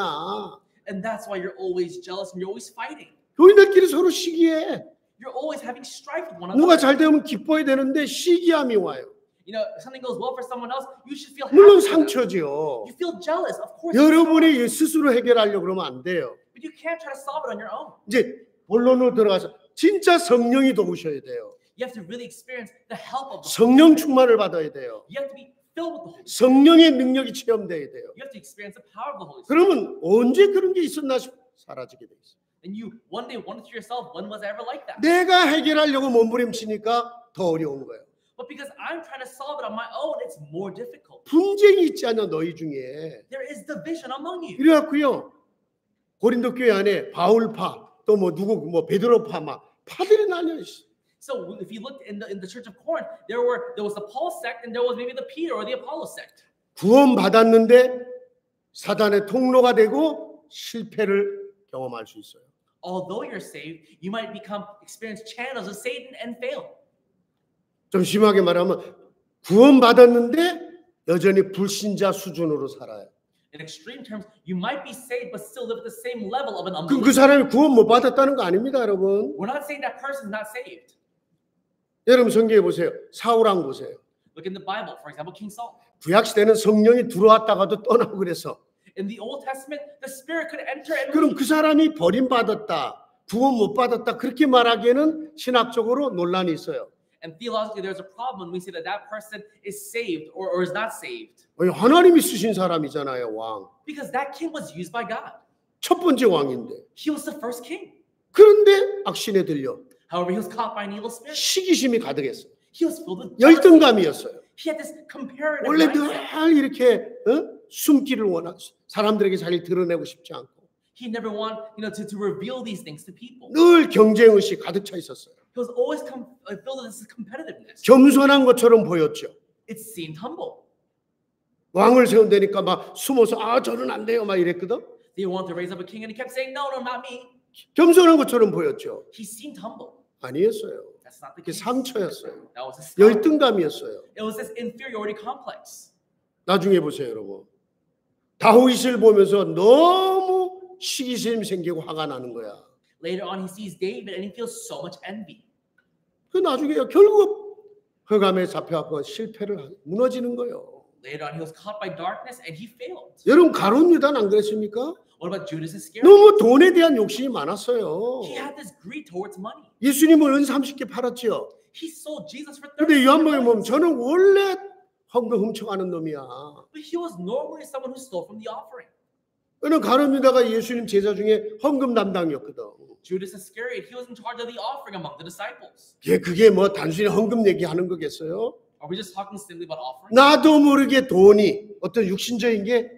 And that's why you're always jealous and you're always fighting. 교인들끼리 서로 시기해. You're always having strife with one 누가 another. 잘 되면 기뻐야 되는데 시기함이 와요. You know, if something goes well for someone else, you should feel happy. 물론 for them. 상처죠. You feel jealous, of course. 여러분이 스스로 해결하려고 그러면 안 돼요. But you can't try to solve it on your own. 이제 본론으로 들어가서 진짜 성령이 도우셔야 돼요. You have to really experience the help of the Holy 성령 Spirit. 충만을 받아야 돼요. You have to be filled with the Holy Spirit. 성령의 능력이 체험돼야 돼요. You have to experience the power of the Holy Spirit. 그러면 언제 그런 게 있었나 싶어 사라지게 돼 있어. And you one day wonder to yourself, when was I ever like that? 내가 해결하려고 몸부림치니까 더 어려운 거예요. But because I'm trying to solve it on my own, it's more difficult. 분쟁이 있지 않냐 너희 중에. There is division among you. 이래갖고요 고린도 교회 안에 바울파 또 뭐 누구 뭐 베드로파 막 파들이 나뉘어 있어. So if you looked in the church of Corinth, there was the Paul sect and there was maybe the Peter or the Apollo sect. 구원 받았는데 사단의 통로가 되고 실패를 경험할 수 있어요. Although you're saved, you might experience channels of Satan and fail. 좀 심하게 말하면 구원 받았는데 여전히 불신자 수준으로 살아요. In extreme terms, you might be saved but still live at the same level of an 그 unbeliever. 사람이 구원 못 받았다는 거 아닙니다, 여러분. We're not saying that person's not saved. 여러분 성경에 보세요. 사울왕 보세요. Look in the Bible, for example, King Saul. 구약 시대는 성령이 들어왔다가도 떠나고 그래서 In the Old Testament, the Spirit could enter and 그럼 leave. 그 사람이 버림받았다, 구원 못 받았다 그렇게 말하기에는 신학적으로 논란이 있어요. And theologically, there's a problem when we say that that person is saved or is not saved. 하나님이 쓰신 사람이잖아요, 왕. Because that king was used by God. 첫 번째 왕인데. He was the first king. 그런데 악신에 들려 However, he was caught by an evil spirit. 시기심이 가득했어. He was filled with jealousy. 열등감이었어요. He had this comparative 원래 mindset. 늘 이렇게 숨기를 사람들에게 자기를 드러내고 싶지 않고 He never want, to reveal these things to people. 늘 경쟁 의식 가득 차 있었어요. He was always filled with this competitiveness. 겸손한 것처럼 보였죠. It seemed humble. 왕을 세운다니까 막 숨어서 저는 안 돼요 막 이랬거든. They wanted to raise up a king, and he kept saying, "No, no, not me." 겸손한 것처럼 보였죠. He seemed humble. 아니었어요. That's not the 그게 case. 상처였어요. That was a scar. 열등감이었어요. It was this inferiority complex. 나중에 보세요, 여러분. 다윗을 보면서 너무 시기심이 생기고 화가 나는 거야. Later on, he sees David, and he feels so much envy. 그 나중에 결국 흑암에 잡혀갖고 실패를 무너지는 거예요. Later on, he was caught by darkness, and he failed. 여러분 가룟 유다는 안 그랬습니까? What about Judas Iscariot? 너무 돈에 대한 욕심이 많았어요. He had this greed towards money. 예수님을 은 30개 팔았지요. He sold Jesus for 근데 30 요한복음에 보면 저는 원래 헌금 훔쳐가는 놈이야. But he was normally someone who stole from the offering. 그는 가룟 유다가 예수님 제자 중에 헌금 담당이었거든. Judas Iscariot, he was in charge of the offering among the disciples. 그게 뭐 단순히 헌금 얘기하는 거겠어요? Are we just talking simply about offering? 나도 모르게 돈이 어떤 육신적인 게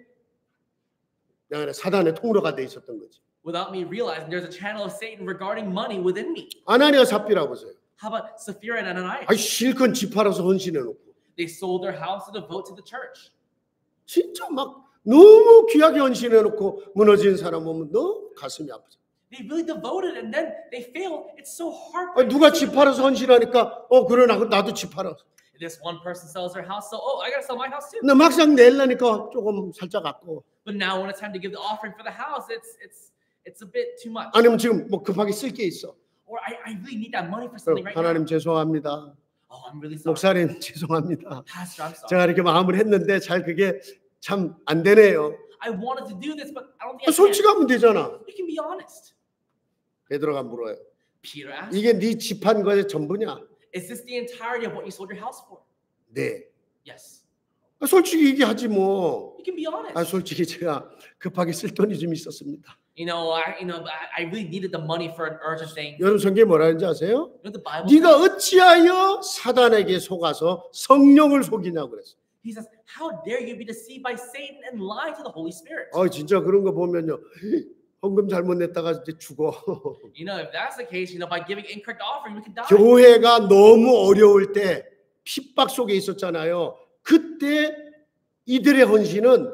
사단의 통로가 돼 있었던 거지. Without me realizing there's a channel of Satan regarding money within me. 아나니아 삽비라 보세요. How about Sapphira and Ananias? 실컷 집 팔아서 헌신해 놓고. They sold their house to devote to the church. 진짜 막 너무 귀하게 헌신해 놓고 무너진 사람 보면 너무 가슴이 아프죠. They really devoted and then they failed. It's so heartbreaking. 누가 집 팔아서 헌신하니까 그래 나도 집 팔아. This one person sells their house, so I gotta sell my house too. 근데 막상 내려니까 조금 살짝 아까워. But now when it's time to give the offering for the house, it's a bit too much. 아니면 지금 뭐 급하게 쓸 게 있어. Or I really need that money for something right 하나님 now. 죄송합니다. Oh, I'm really sorry. 목사님 죄송합니다. Pastor, I'm sorry. 제가 이렇게 마음을 했는데 잘 그게 참 안 되네요. I wanted to do this, but I don't think I can. 솔직하면 되잖아. You can be honest. 베드로가 물어요. Peter asked, 이게 네 집 판 거의 전부냐? "Is this the entirety of what you sold your house for?" 네. Yes. 솔직히 얘기하지 뭐. You can be honest. 솔직히 제가 급하게 쓸 돈이 좀 있었습니다. I really needed the money for an urgent thing. 여러분 성경에 뭐라는지 아세요? You know the Bible 네가 says? 어찌하여 사단에게 속아서 성령을 속이냐고 그랬어. He says, "How dare you be deceived by Satan and lie to the Holy Spirit?" 진짜 그런 거 보면요. 헌금 잘못 냈다가 이제 죽어. If that's the case, by giving incorrect offering, we could die. 교회가 너무 어려울 때 핍박 속에 있었잖아요. 그때 이들의 헌신은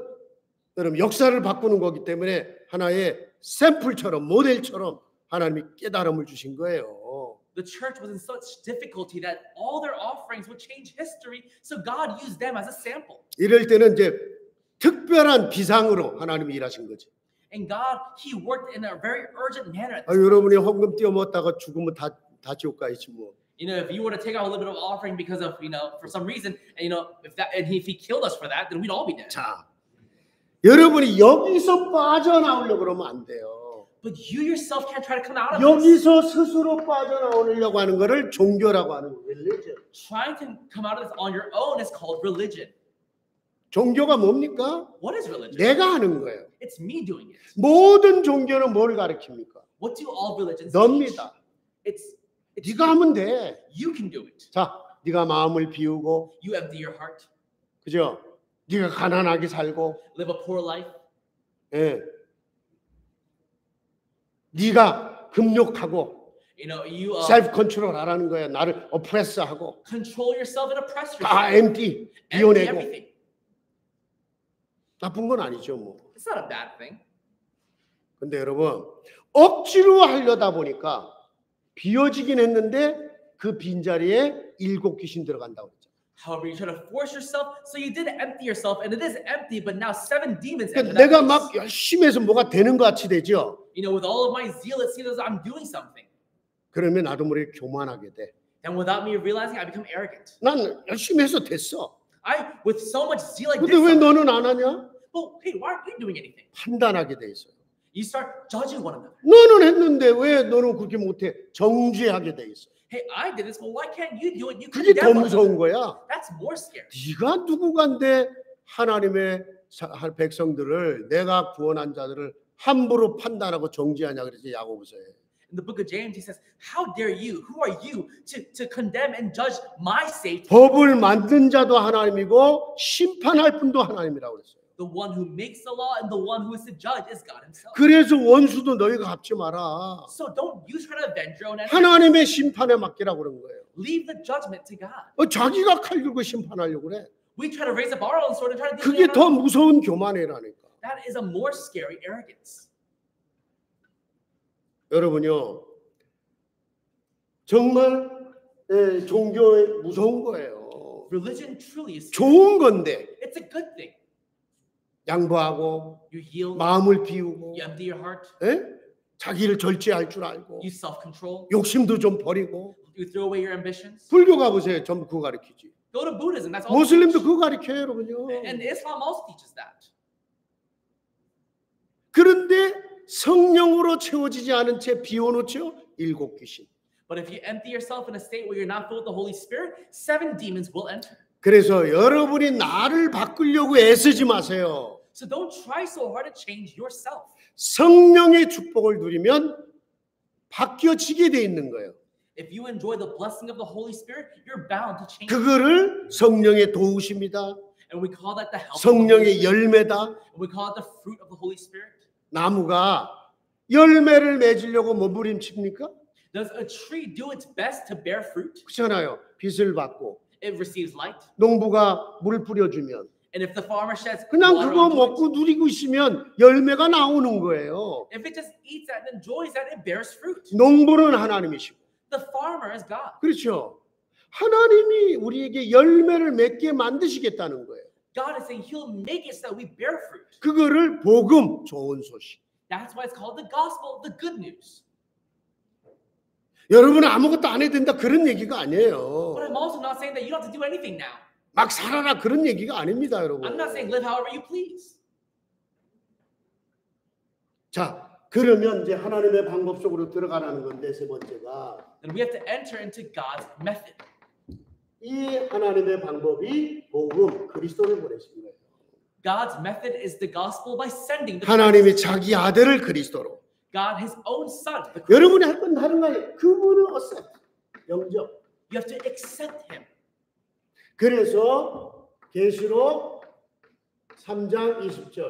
여러분 역사를 바꾸는 거기 때문에 하나의 샘플처럼 모델처럼 하나님이 깨달음을 주신 거예요. The church was in such difficulty that all their offerings would change history, so God used them as a sample. 이럴 때는 이제 특별한 비상으로 하나님이 일하신 거지. And God, He worked in a very urgent manner. 여러분이 헌금 띄어먹다가 죽으면 다 지옥 가야지 뭐. If you were to take out a little bit of offering because of, for some reason, and if He killed us for that, then we'd all be dead. 자, 여러분이 여기서 빠져나오려고 그러면 안 돼요. But you yourself can't try to come out of this. 여기서 스스로 빠져나오려고 하는 거를 종교라고 하는 거예요. religion. Trying to come out of this on your own is called religion. 종교가 뭡니까? What is religion? 내가 하는 거예요. It's me doing it. 모든 종교는 뭘 가르칩니까? What do all religions teach? 놉니다. It's 네가 하면 돼. you can do it. 자, 네가 마음을 비우고, You empty your heart, 그죠? 네가 가난하게 살고, live a poor life. 예. 네가 금욕하고, You 셀프 컨트롤 하라는 거야. 나를 어프레스하고, control yourself and oppress 다 yourself. empty, Empty 비워내고. everything. 나쁜 건 아니죠, 뭐. It's not a bad thing. 근데 여러분, 억지로 하려다 보니까 비워지긴 했는데 그 빈자리에 7 귀신 들어간다고 그랬죠. However, you try to force yourself, so you did empty yourself, and it is empty, but now 7 demons enter that 내가 place. 막 열심히 해서 뭐가 되는 것 같이 되죠. With all of my zeal, it seems as I'm doing something. 그러면 나도 모르게 교만하게 돼. And without me realizing, I become arrogant. 난 열심히 해서 됐어. With so much zeal, I 근데 did 왜 something. 너는 안 하냐? Well, hey, why aren't you doing anything? 판단하게 돼 있어요. You start judging one another. 너는 했는데 왜 너는 그렇게 못해? 정죄하게 돼 있어. Hey, I did this, but why can't you do it? You 그게 더 condemn one 무서운 another. 거야. That's more scary. 네가 누구간데 하나님의 백성들을 내가 구원한 자들을 함부로 판단하고 정죄하냐 그래서 야고보서에. In the book of James, he says, "How dare you? Who are you to condemn and judge my saved?" 법을 만든 자도 하나님이고 심판할 분도 하나님이라고 그랬어요. The one who makes the law and the one who is to judge is God himself. 그래서 원수도 너희가 갚지 마라. So don't you try to avenge your own enemies. 하나님의 심판에 맡기라고 그런 거예요. Leave the judgment to God. 자기가 칼 들고 심판하려고 그래. We try to raise up our own sword and try to do 그게 it. 더 무서운 교만이라니까. That is a more scary arrogance. 여러분요, 정말 종교에 무서운 거예요. Religion truly is 좋은 건데 it's a good thing. 양보하고 You yield, 마음을 비우고 you empty your heart, 자기를 절제할 줄 알고 you self-control, 욕심도 좀 버리고. you throw away your ambitions. 불교 가보세요. 전부 그거 가르치지. Go to Buddhism. That's all. 모슬림도 그거 가르쳐요, 여러분요. And Islam also teaches that. 그런데 성령으로 채워지지 않은 채 비워놓죠. 7 귀신. But if you empty yourself in a state where you're not filled with the Holy Spirit, 7 demons will enter. 그래서 여러분이 나를 바꾸려고 애쓰지 마세요. So don't try so hard to change yourself. 성령의 축복을 누리면 바뀌어지게 돼 있는 거예요. If you enjoy the blessing of the Holy Spirit, you're bound to change. 그거를 성령의 도우심이다. And we call that the help. 성령의 열매다. And we call it the fruit of the Holy Spirit. 나무가 열매를 맺으려고 몸부림칩니까? Does a tree do its best to bear fruit? 그렇잖아요. 빛을 받고 It receives light. 농부가 물 뿌려주면 And if the farmer sheds 그냥 water 그거 onto 먹고 누리고 있으면 열매가 나오는 거예요. it, if it just eats that and enjoys that, it bears fruit. 농부는 하나님이시고. The farmer is God. 그렇죠. 하나님이 우리에게 열매를 맺게 만드시겠다는 거예요. God is saying He'll make it so that we bear fruit. 그거를 복음, 좋은 소식. That's why it's called the gospel, the good news. 여러분은 아무것도 안 해도 된다 그런 얘기가 아니에요. But I'm also not saying that you don't have to do anything now. 막 살아라 그런 얘기가 아닙니다, 여러분. I'm not saying live however you please. 자, 그러면 이제 하나님의 방법 속으로 들어가라는 건데 세 번째가 Then we have to enter into God's method. 이 하나님의 방법이 복음, 그리스도를 보내신 거예요. God's method is the gospel by sending the 하나님이 자기 아들을 그리스도로. God, His own Son. The Christ. 여러분이 할 건 다른 거예요. 그분을 accept, 영접. You have to accept Him. 그래서 계시록 3장 20절.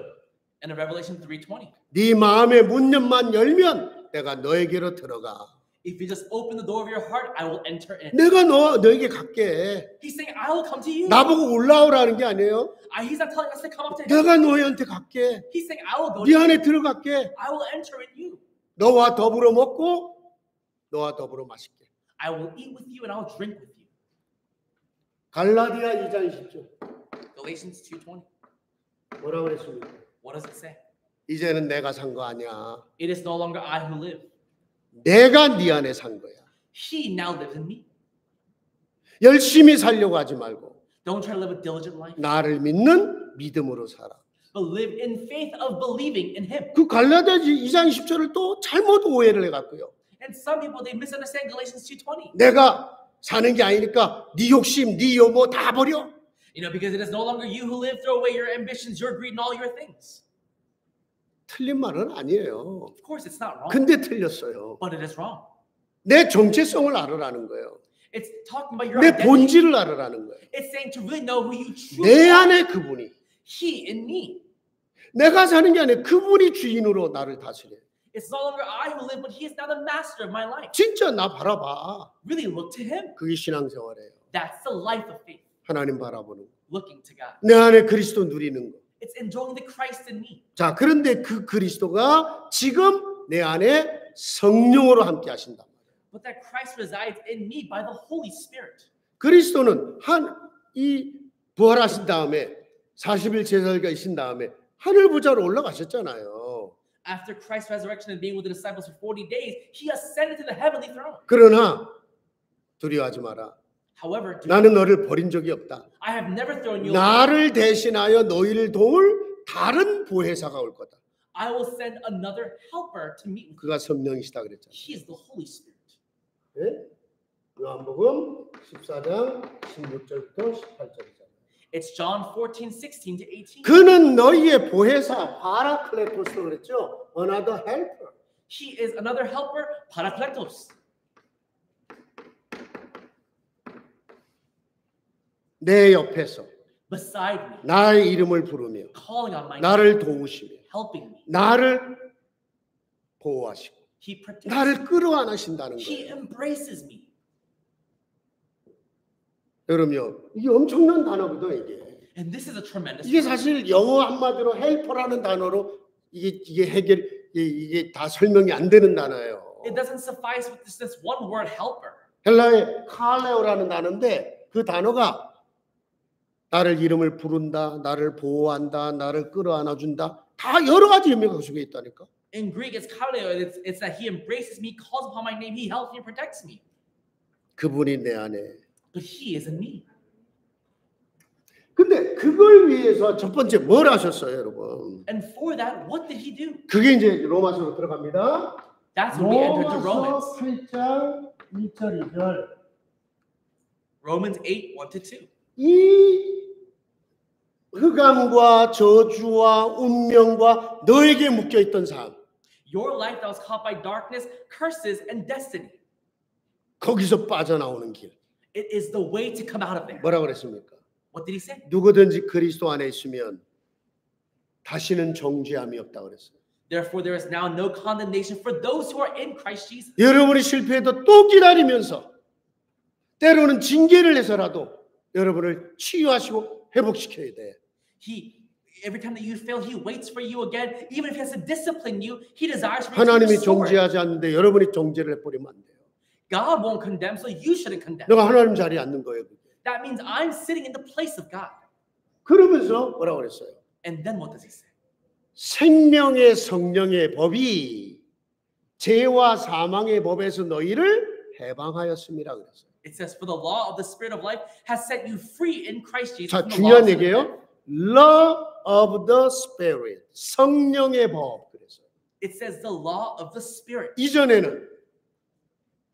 And in Revelation 3:20, 네 마음의 문연만 열면 내가 너에게로 들어가. if you just open the door of your heart, I will enter in. 내가 너에게 갈게. He's saying, I will come to you. 나보고 올라오라는 게 아니에요. He's not telling us to come up to Him. 내가 너희한테 갈게. He's saying, I will go 네 to you. 안에 들어갈게. I will enter in you. 너와 더불어 먹고 너와 더불어 마실게. I will eat with you and I will drink with you. 갈라디아 2장 20절. Galatians 2:20. 뭐라고 그랬습니까? What does it say? 이제는 내가 산 거 아니야. It is no longer I who live. 내가 네 안에 산 거야. He now lives in me. 열심히 살려고 하지 말고 Don't try to live a diligent life, 나를 믿는 믿음으로 살아. but live in faith of believing in Him. 그 갈라디아 2장 10절을 또 잘못 오해를 해갖고요. And some people, they misunderstand Galatians 2:20. 내가 사는 게 아니니까 네 욕심, 네 요모 다 버려. You know, because it is no longer you who live, throw away your ambitions, your greed, and all your things. 틀린 말은 아니에요. Of course, it's not wrong, 근데 틀렸어요. but it is wrong. 내 정체성을 알으라는 거예요. It's talking about your 내 identity. 본질을 알으라는 거예요. It's saying to really know who you truly 내 are. 안에 그분이. He in me. 내가 사는 게 아니라 그분이 주인으로 나를 다스려요. It's no longer I who live, but He is now the master of my life. 진짜 나 바라봐. Really look to Him. 그게 신앙생활이에요. That's the life of faith, 하나님 바라보는 거. looking to God. 내 안에 그리스도 누리는 거. It's enjoying the Christ in me. 자, 그런데 그 그리스도가 지금 내 안에 성령으로 함께 하신다. But that Christ resides in me by the Holy Spirit. 그리스도는 이 부활하신 다음에 40일 제사가 있신 다음에 하늘 보좌로 올라가셨잖아요. After Christ's resurrection and being with the disciples for 40 days, He ascended to the heavenly throne. 그러나 두려워하지 마라. However, 나는 너를 버린 적이 없다. I have never thrown you away. 나를 대신하여 너희를 도울 다른 보혜사가 올 거다. I will send another helper to meet with you. 그가 성령이시다 그랬잖아요. He is the Holy Spirit. 네? 요한복음 14장 16절부터 18절이잖아요. It's John 14:16 to 18. 그는 너희의 보혜사 파라클레토스로 그랬죠. Another helper. He is another helper, Parakletos. 내 옆에서 beside me, 나의 이름을 부르며 calling on my name, 나를 도우시며 helping me. 나를 보호하시고 He protects 나를 me. 끌어안으신다는 He 거예요. embraces me. 여러분요, 이게 엄청난 단어거든 이게. And this is a tremendous 이게 word. 사실 영어 한마디로 헬퍼라는 단어로 이게 해결 이게 다 설명이 안 되는 단어예요. It doesn't suffice with this one word, helper. 헬라의 칼레오라는 단어인데 그 단어가 나를 이름을 부른다, 나를 보호한다, 나를 끌어안아준다, 다 여러 가지 의미가 그 속에 있다니까. In Greek, it's kaleo. It's that he embraces me, calls upon my name, he helps me, and protects me. 그분이 내 안에. But he is in me. 근데 그걸 위해서 첫 번째 뭘 하셨어요, 여러분? And for that, what did he do? 그게 이제 로마서로 들어갑니다. That's when we entered to 로마서 Romans. 8장 1절 2절. Romans 8, 1-2. 이 흑암과 저주와 운명과 너에게 묶여 있던 삶. Your life that was caught by darkness, curses, and destiny. 거기서 빠져나오는 길. It is the way to come out of there. 뭐라고 그랬습니까? What did he say? 누구든지 그리스도 안에 있으면 다시는 정죄함이 없다고 그랬어요. Therefore, there is now no condemnation for those who are in Christ Jesus. 여러분이 실패해도 또 기다리면서 때로는 징계를 해서라도 여러분을 치유하시고 회복시켜야 돼. Every time that you fail, he waits for you again. Even if he has to discipline you, he desires for you to 하나님이 restore. 정죄하지 않는데 여러분이 정죄를 해버리면 안 돼요. God won't condemn, so you shouldn't condemn. 내가 하나님 자리에 앉는 거예요. 그게. That means I'm sitting in the place of God. 그러면서 뭐라고 그랬어요? And then what does he say? 생명의 성령의 법이 죄와 사망의 법에서 너희를 해방하였음이라 그랬어요. It says, for the law of the Spirit of life has set you free in Christ Jesus. 자, from the 중요한 laws of 얘기예요. death. Law of the Spirit. 성령의 법 그랬어요. It says the law of the Spirit. 이전에는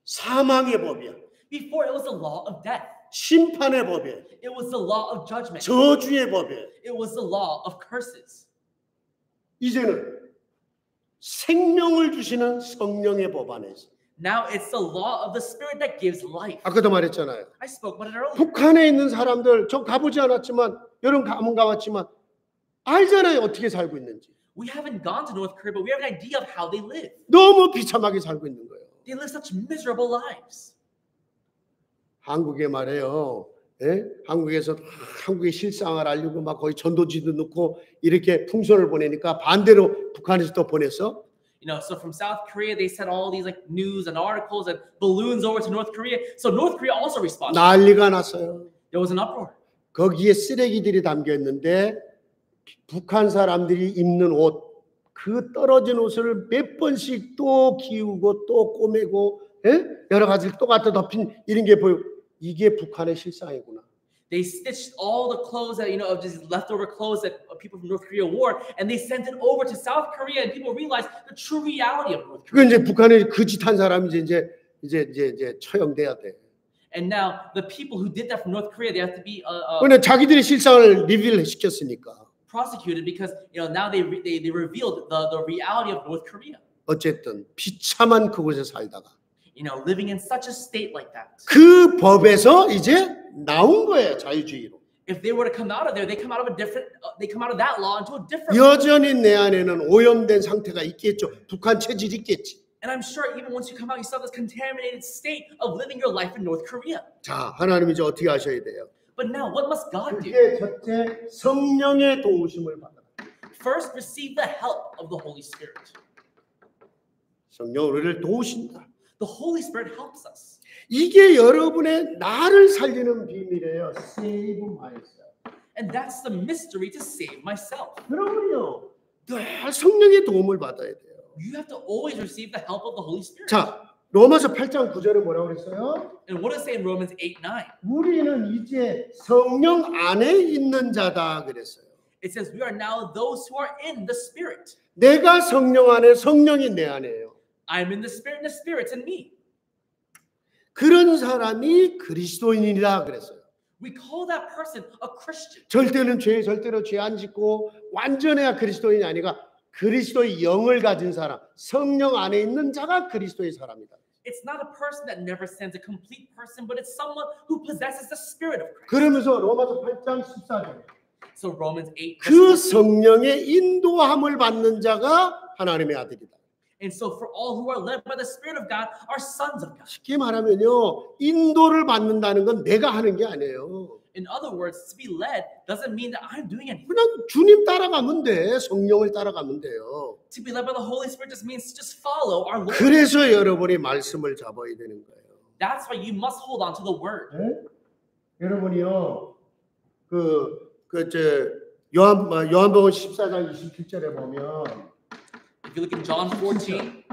사망의 법이야. Before it was the law of death. 심판의 법이야. It was the law of judgment. 저주의 법이야. It was the law of curses. 이제는 생명을 주시는 성령의 법 안에 있어. Now it's the law of the Spirit that gives life. 아까도 말했잖아요. I spoke about it earlier. 북한에 있는 사람들 저 가보지 않았지만 여러분 가면 가봤지만 알잖아요. 어떻게 살고 있는지. We haven't gone to North Korea, but we have an idea of how they live. 너무 비참하게 살고 있는 거예요. They live such miserable lives. 한국에 말해요. 예? 한국에서 한국의 실상을 알려고 막 거의 전도지도 넣고 이렇게 풍선을 보내니까 반대로 북한에서 또 보냈어. You know, so from South Korea, they sent all these like news and articles and balloons over to North Korea. So North Korea also responded. 난리가 났어요. There was an uproar. 거기에 쓰레기들이 담겨 있는데 북한 사람들이 입는 옷, 그 떨어진 옷을 몇 번씩 또 기우고 또 꼬매고 예? 여러 가지 또 갖다 덮인 이런 게 보여. 이게 북한의 실상이구나. They stitched all the clothes that, you know, of just leftover clothes that people from North Korea wore, and they sent it over to South Korea, and people realized the true reality of North 그 Korea. 이제 북한에 그 짓 한 사람이 이제 처형돼야 돼. And now the people who did that from North Korea, they have to be 근데 자기들이 실상을 리빌 시켰으니까. prosecuted because, you know, now they revealed the reality of North Korea. 어쨌든 비참한 그곳에 살다가 You know, living in such a state like that. 그 법에서 이제 나온 거예요, 자유주의로. If they were to come out of there, they come out of that law into a different. 여전히 내 안에는 오염된 상태가 있겠죠. 북한 체질이 있겠지. And I'm sure even once you come out, you still have this contaminated state of living your life in North Korea. 자, 하나님 이제 어떻게 하셔야 돼요? But now, what must God do? 그게 첫째 성령의 도우심을 받아라. First, receive the help of the Holy Spirit. 성령 우리를 도우신다. The Holy Spirit helps us. 이게 여러분의 나를 살리는 비밀이에요. Save myself. And that's the mystery to save myself. 여러분요, 늘 성령의 도움을 받아야 돼요. You have to always receive the help of the Holy Spirit. 자, 로마서 8장 9절에 뭐라고 그랬어요? And what does it say in Romans 8:9? 우리는 이제 성령 안에 있는 자다 그랬어요. It says we are now those who are in the Spirit. 내가 성령 안에, 성령이 내 안에요. I'm in the Spirit, and the Spirit's in me. 그런 사람이 그리스도인이라 그랬어요. We call that person a Christian. 절대로 죄 안 짓고 완전해야 그리스도인이 아니라 그리스도의 영을 가진 사람, 성령 안에 있는 자가 그리스도의 사람이다. It's not a person that never sins, a complete person, but it's someone who possesses the Spirit of Christ. 그러면서 로마서 8장 14절 So Romans 8, 그 verse 14. 성령의 인도함을 받는 자가 하나님의 아들이다. And so for all who are led by the Spirit of God are sons of God. 쉽게 말하면요, 인도를 받는다는 건 내가 하는 게 아니에요. In other words, to be led doesn't mean that I'm doing anything. 그냥 주님 따라가면 돼. 성령을 따라가면 돼요. To be led by the Holy Spirit just means to just follow our Lord. 그래서 여러분이 말씀을 잡아야 되는 거예요. That's why you must hold on to the Word. 네? 여러분이요, 요한복음 14장 27절에 보면 If you look in John 14,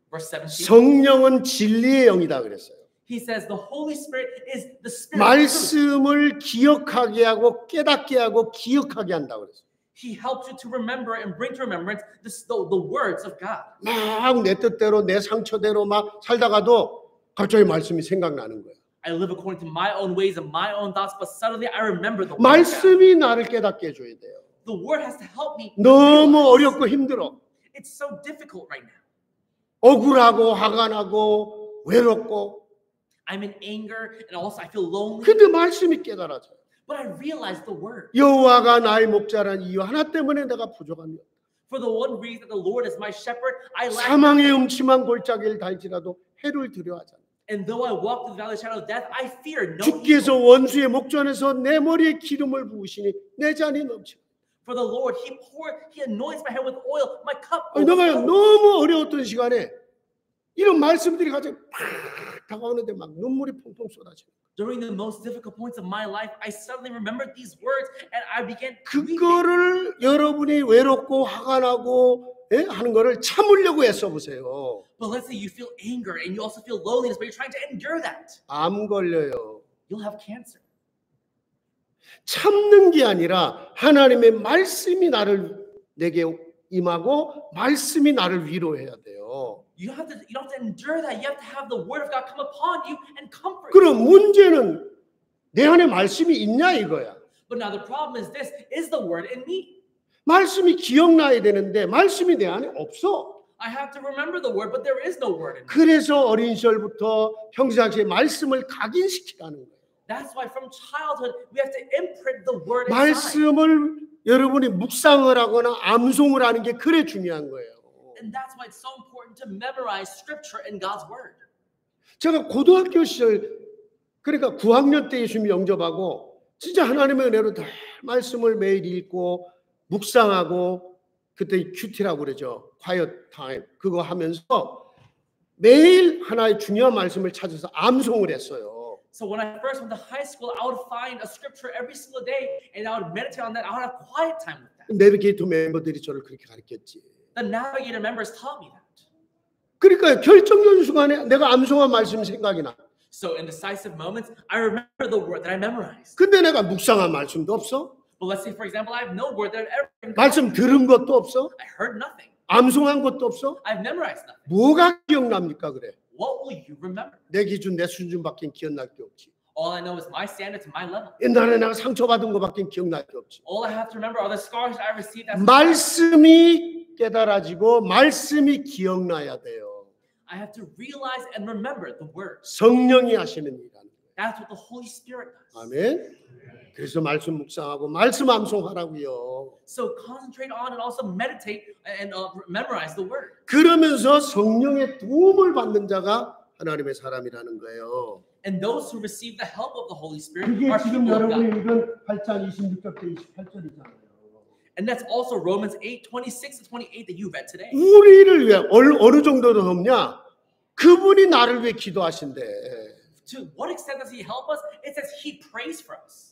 verse 17, 성령은 진리의 영이다 그랬어요. he says the Holy Spirit is the Spirit of truth. 말씀을 기억하게 하고 깨닫게 하고 기억하게 한다고 그랬어요. He helps you to remember and bring to remembrance the words of God. 막 내 뜻대로 내 상처대로 막 살다가도 갑자기 말씀이 생각나는 거예요. I live according to my own ways and my own thoughts, but suddenly I remember the word of God. 말씀이 나를 깨닫게 해줘야 돼요. The word has to help me. 너무 realize 어렵고 힘들어. it's so difficult right now. 억울하고 화가 나고 외롭고. I'm in anger and also I feel lonely. 근데 말씀이 깨달아져요. But I realize the word. 여호와가 나의 목자라는 이유 하나 때문에 내가 부족합니다. For the one reason that the Lord is my shepherd, I lack 사망의 nothing. 음침한 골짜기를 달지라도 해를 두려워하잖아요. And though I walk through the valley of the shadow of death, I fear no 주께서 evil. 원수의 목전에서 내 머리에 기름을 부으시니 내 잔이 넘쳐. For the Lord, He anoints my head with oil, my cup 내가 overflows. 너무 어려웠던 시간에 이런 말씀들이 갑자기 팍 다가오는데 막 눈물이 펑펑 쏟아져요. During the most difficult points of my life, I suddenly remembered these words and I began weeping. 그거를 여러분이 외롭고 화가 나고 하는 거를 참으려고 애써 보세요. But let's say you feel anger and you also feel loneliness, but you're trying to endure that. 암 걸려요. You'll have cancer. 참는 게 아니라 하나님의 말씀이 내게 임하고 말씀이 나를 위로해야 돼요. You don't have to endure that. You have to have the word of God come upon you and comfort you. 그럼 문제는 내 안에 말씀이 있냐 이거야. But now the problem is this: is the word in me? 말씀이 기억나야 되는데 말씀이 내 안에 없어. I have to remember the word, but there is no word in me. 그래서 어린 시절부터 평상시에 말씀을 각인시키라는 거예요. That's why from childhood we have to imprint the word inside. 말씀을 여러분이 묵상을 하거나 암송을 하는 게 그래 중요한 거예요. And that's why it's so important to memorize scripture and God's word. 제가 고등학교 시절 그러니까 9학년 때 예수님 영접하고 진짜 하나님의 은혜로 다 말씀을 매일 읽고 묵상하고 그때 큐티라고 그러죠. quiet time 그거 하면서 매일 하나의 중요한 말씀을 찾아서 암송을 했어요. So when I first went to high school, I would find a scripture every single day and I would meditate on that. I would have quiet time with that. 내비게이터 멤버들이 저를 그렇게 가르쳤지. The Navigator members taught me that. 그러니까 결정적인 순간에 내가 암송한 말씀이 생각이 나. So in decisive moments, I remember the word that I memorized. 근데 내가 묵상한 말씀도 없어. But let's say, for example, I have no word that I've ever 말씀 들은 것도 없어. I heard nothing. 암송한 것도 없어. I've memorized nothing. 뭐가 기억납니까 그래. What will you remember? 내 기준 내 수준밖에 기억날 게 없지. All I know is my standards and my level. 옛날에 내가 상처받은 것밖에 기억날 게 없지. All I have to remember are the scars that I received as a child. 말씀이 깨달아지고 말씀이 기억나야 돼요. I have to realize and remember the word. 성령이 하시는 일이라는 거예요. That's what the Holy Spirit does. 아멘. 그래서 말씀 묵상하고 말씀 암송하라고요. So concentrate on and also meditate and memorize the word. 그러면서 성령의 도움을 받는 자가 하나님의 사람이라는 거예요. And those who receive the help of the Holy Spirit 그게 are 지금 people of 여러분이 God. 읽은 8장 26절부터 28절이잖아요. And that's also Romans 8:26 to 28 that you read today. 우리를 위해 어느 정도로 돕냐? 그분이 나를 위해 기도하신대. To what extent does He help us? It says He prays for us.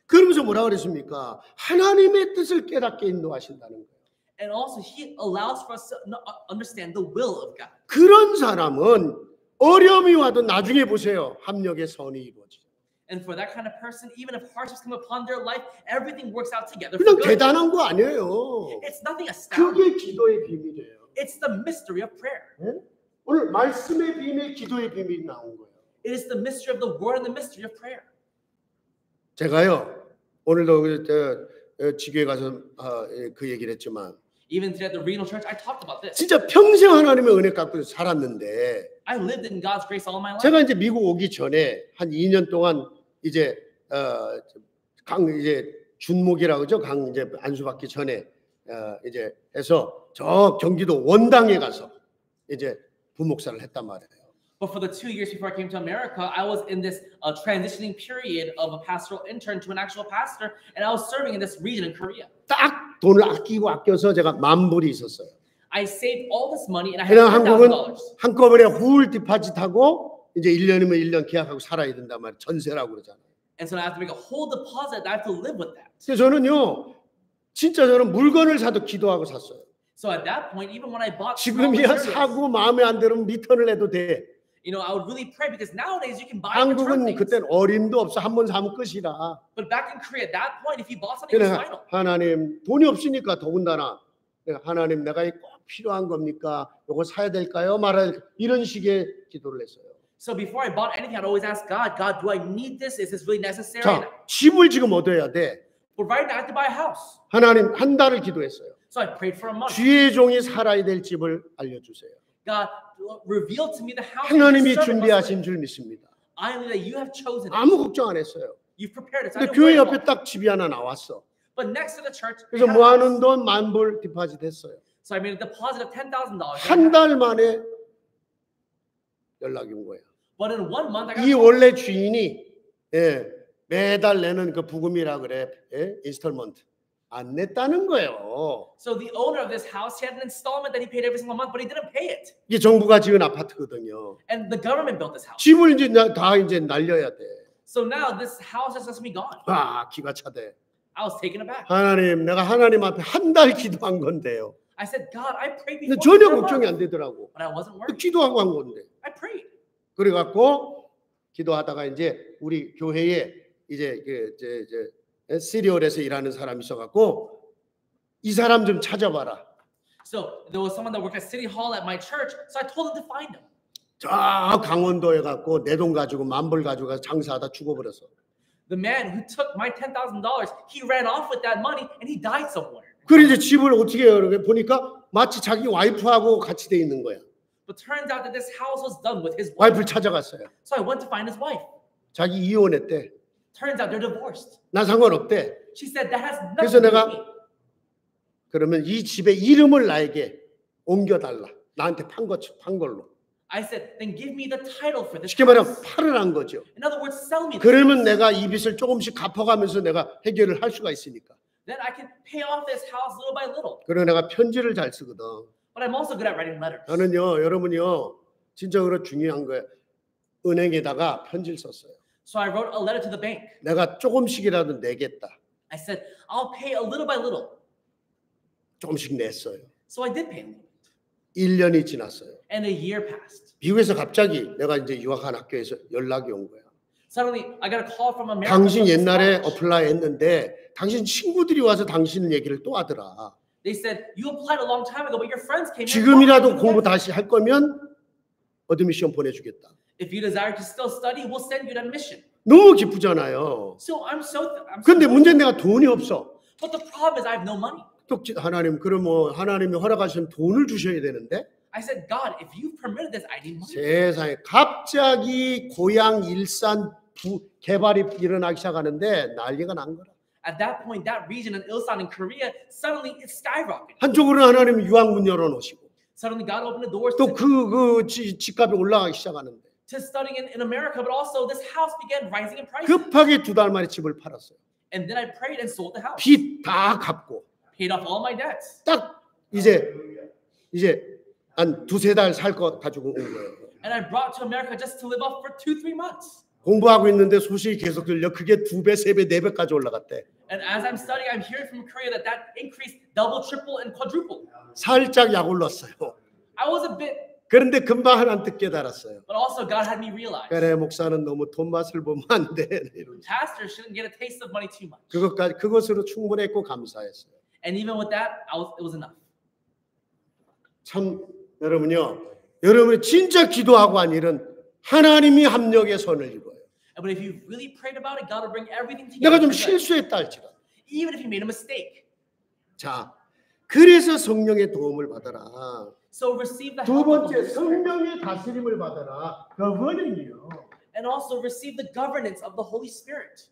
그러면서 뭐라 그랬습니까? 하나님의 뜻을 깨닫게 인도하신다는 거예요. And also He allows for us to understand the will of God. 그런 사람은 어려움이 와도 나중에 보세요. 합력의 선이 이루어져요. And for that kind of person, even if hardships come upon their life, everything works out together for 그냥 good. 대단한 거 아니에요. It's nothing astounding. 그게 기도의 비밀이에요. It's the mystery of prayer. 네? 오늘 말씀의 비밀, 기도의 비밀이 나온 거예요. It is the mystery of the word and the mystery of prayer. 제가요 오늘도 지교에 가서 그 얘기를 했지만 Even today at the Renal Church, I talked about this. 진짜 평생 하나님의 은혜 갖고 살았는데 I lived in God's grace all my life. 제가 이제 미국 오기 전에 한 2년 동안 이제 이제 준목이라고 그러죠. 강 이제 안수받기 전에 이제 해서 저 경기도 원당에 가서 이제 부목사를 했단 말이에요. But for the 2 years before I came to America, I was in this transitioning period of a pastoral intern to an actual pastor, and I was serving in this region in Korea. 딱 돈을 아껴서 제가 $10,000이 있었어요. I saved all this money, and I had 그냥 한국은 $10,000. 한꺼번에 훌 디파짓하고 이제 1년이면 1년 계약하고 살아야 된단 말이에요. 전세라고 그러잖아요. And so I have to make a whole deposit. I have to live with that. 그래서 저는요, 진짜 저는 물건을 사도 기도하고 샀어요. So at that point, even when I bought small 지금이야 materials, 사고 마음에 안 들으면 리턴을 해도 돼. you know, I would really pray because nowadays you can buy and return 한국은 things. 그땐 어림도 없어. 한 번 사면 끝이라. But back in Korea, at that point, if you bought something, it was 그래서 final. 하나님 돈이 없으니까 더군다나 하나님 내가 꼭 필요한 겁니까? 이거 사야 될까요? 말아야 될까요? 이런 식의 기도를 했어요. So before I bought anything, I'd always ask God, God, do I need this? Is this really necessary? 자, 집을 지금 얻어야 돼. But right now, I have to buy a house. 하나님 한 달을 기도했어요. So I prayed for a month. 주의 종이 살아야 될 집을 알려주세요. God, reveal to me the house. 하나님이 that your servant must 준비하신 live. 줄 믿습니다. I believe that you have chosen it. 아무 걱정 안 했어요. You've prepared it. So I 근데 don't 교회 worry 옆에 about it. 딱 집이 하나 나왔어. But next to the church, 그래서 they had a 모아놓은 house. 돈 $10,000 디파짓 했어요. So I made a deposit of $10,000. 한 달 만에 연락이 온 거예요. But in 1 month, I got 이 a call. 원래 주인이 매달 내는 그 부금이라 그래, 인스톨먼트 안 냈다는 거예요. So the owner of this house, he had an installment that he paid every single month, but he didn't pay it. 이게 정부가 지은 아파트거든요. And the government built this house. 집을 이제 다 이제 날려야 돼. So now this house is just going to be gone. 아, 기가 차대. I was taken aback. 하나님, 내가 하나님 앞에 한 달 기도한 건데요. I said, God, I prayed 근데 before 전혀 you for a 걱정이 month, 안 되더라고. but I wasn't worried. 기도하고 한 건데. I prayed. 그래갖고 기도하다가 이제 우리 교회에 이제 시리얼에서 일하는 사람이 있어갖고 이 사람 좀 찾아봐라. So there was someone that worked at City Hall at my church, so I told him to find him. 저 강원도에 갖고 내 돈 가지고 $10,000 가지고 가서 장사하다 죽어버렸어. The man who took my $10,000, he ran off with that money and he died somewhere. 그래 이제 집을 어떻게 해요? 이렇게 보니까 마치 자기 와이프하고 같이 돼 있는 거야. But turns out that this house was done with his wife. 와이프를 찾아갔어요. So I went to find his wife. 자기 이혼했대. Turns out they're divorced. 나 상관없대. She said that has 그래서 nothing to do 내가 with me. 그러면 이 집의 이름을 나에게 옮겨달라. 나한테 판 걸로. I said, then give me the title for this 쉽게 말하면 house. 팔을 한 거죠. In other words, sell me this 그러면 house. 내가 이 빚을 조금씩 갚아가면서 내가 해결을 할 수가 있으니까. Then I can pay off this house little by little. 그리고 내가 편지를 잘 쓰거든. But I'm also good at writing letters. 저는요, 여러분이요, 진짜로 중요한 거예요. 은행에다가 편지를 썼어요. So I wrote a letter to the bank. 내가 조금씩이라도 내겠다. I said, I'll pay a little by little. 조금씩 냈어요. So I did pay a little. 1년이 지났어요. And a year passed. 미국에서 갑자기 내가 이제 유학한 학교에서 연락이 온 거야. Suddenly, I got a call from America. 당신 from this 옛날에 college. 어플라이 했는데 당신 친구들이 와서 당신 얘기를 또 하더라. They said, you applied a long time ago, but your friends came in. 지금이라도 공부 다시 할 거면 어드미션 보내주겠다. If you desire to still study, we'll send you an admission. 너무 기쁘잖아요. So I'm so 근데 문제는 내가 돈이 없어. But the problem is I have no money. 또 하나님, 그럼 뭐 하나님이 허락하시면 돈을 주셔야 되는데 I said, God, if you've permitted this, I need money. 세상에 갑자기 고향 일산 개발이 일어나기 시작하는데 난리가 난 거라. At that point, that region in Ilsan in Korea, suddenly it skyrocketed. 한쪽으로는 하나님이 유학문 열어놓으시고 Suddenly God opened the doors 또 to 집값이 올라가기 시작하는데 studying in America, but also this house began rising in price. 급하게 2달 만에 집을 팔았어요. And then I prayed and sold the house. 빚 다 갚고 Paid off all my debts. 딱 이제 한 2-3달 살 거 가지고 온 거예요. And I brought to America just to live off for 2-3 months. 공부하고 있는데 소식이 계속 들려. 그게 2배, 3배, 4배까지 올라갔대. And as I'm studying, I'm hearing from Korea that increased double, triple, and quadruple. 살짝 약 올랐어요. I was a bit, 그런데 금방 하나님께 깨달았어요. but also God had me realize 그래, 목사는 너무 돈 맛을 보면 안 돼. 이러면서. pastors shouldn't get a taste of money too much. 그것으로 충분했고 감사했어요. And even with that, it was enough. 참 여러분요, 여러분이 진짜 기도하고 한 일은 하나님이 합력의 선을 이루어요. But if you really prayed about it, God will bring everything 내가 together. 좀 for good. 실수했다 할지라도. Even if you made a mistake. 자, 그래서 성령의 도움을 받아라. So receive the 두 help of the 번째, Holy Spirit. 성령의 다스림을 받아라. governing. And also receive the governance of the Holy Spirit.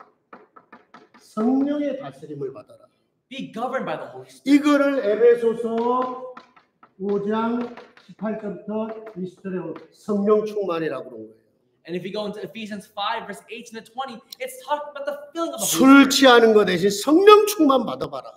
성령의 다스림을 받아라. Be governed by the Holy Spirit. 이거를 에베소서 5장 18절부터 20절에 성령 충만이라고 그런 거예요. And if you go into Ephesians 5, verse 18 to 20, it's talking about the filling of the Holy 술 Spirit. 취하는 거 대신 성령 충만 받아봐라.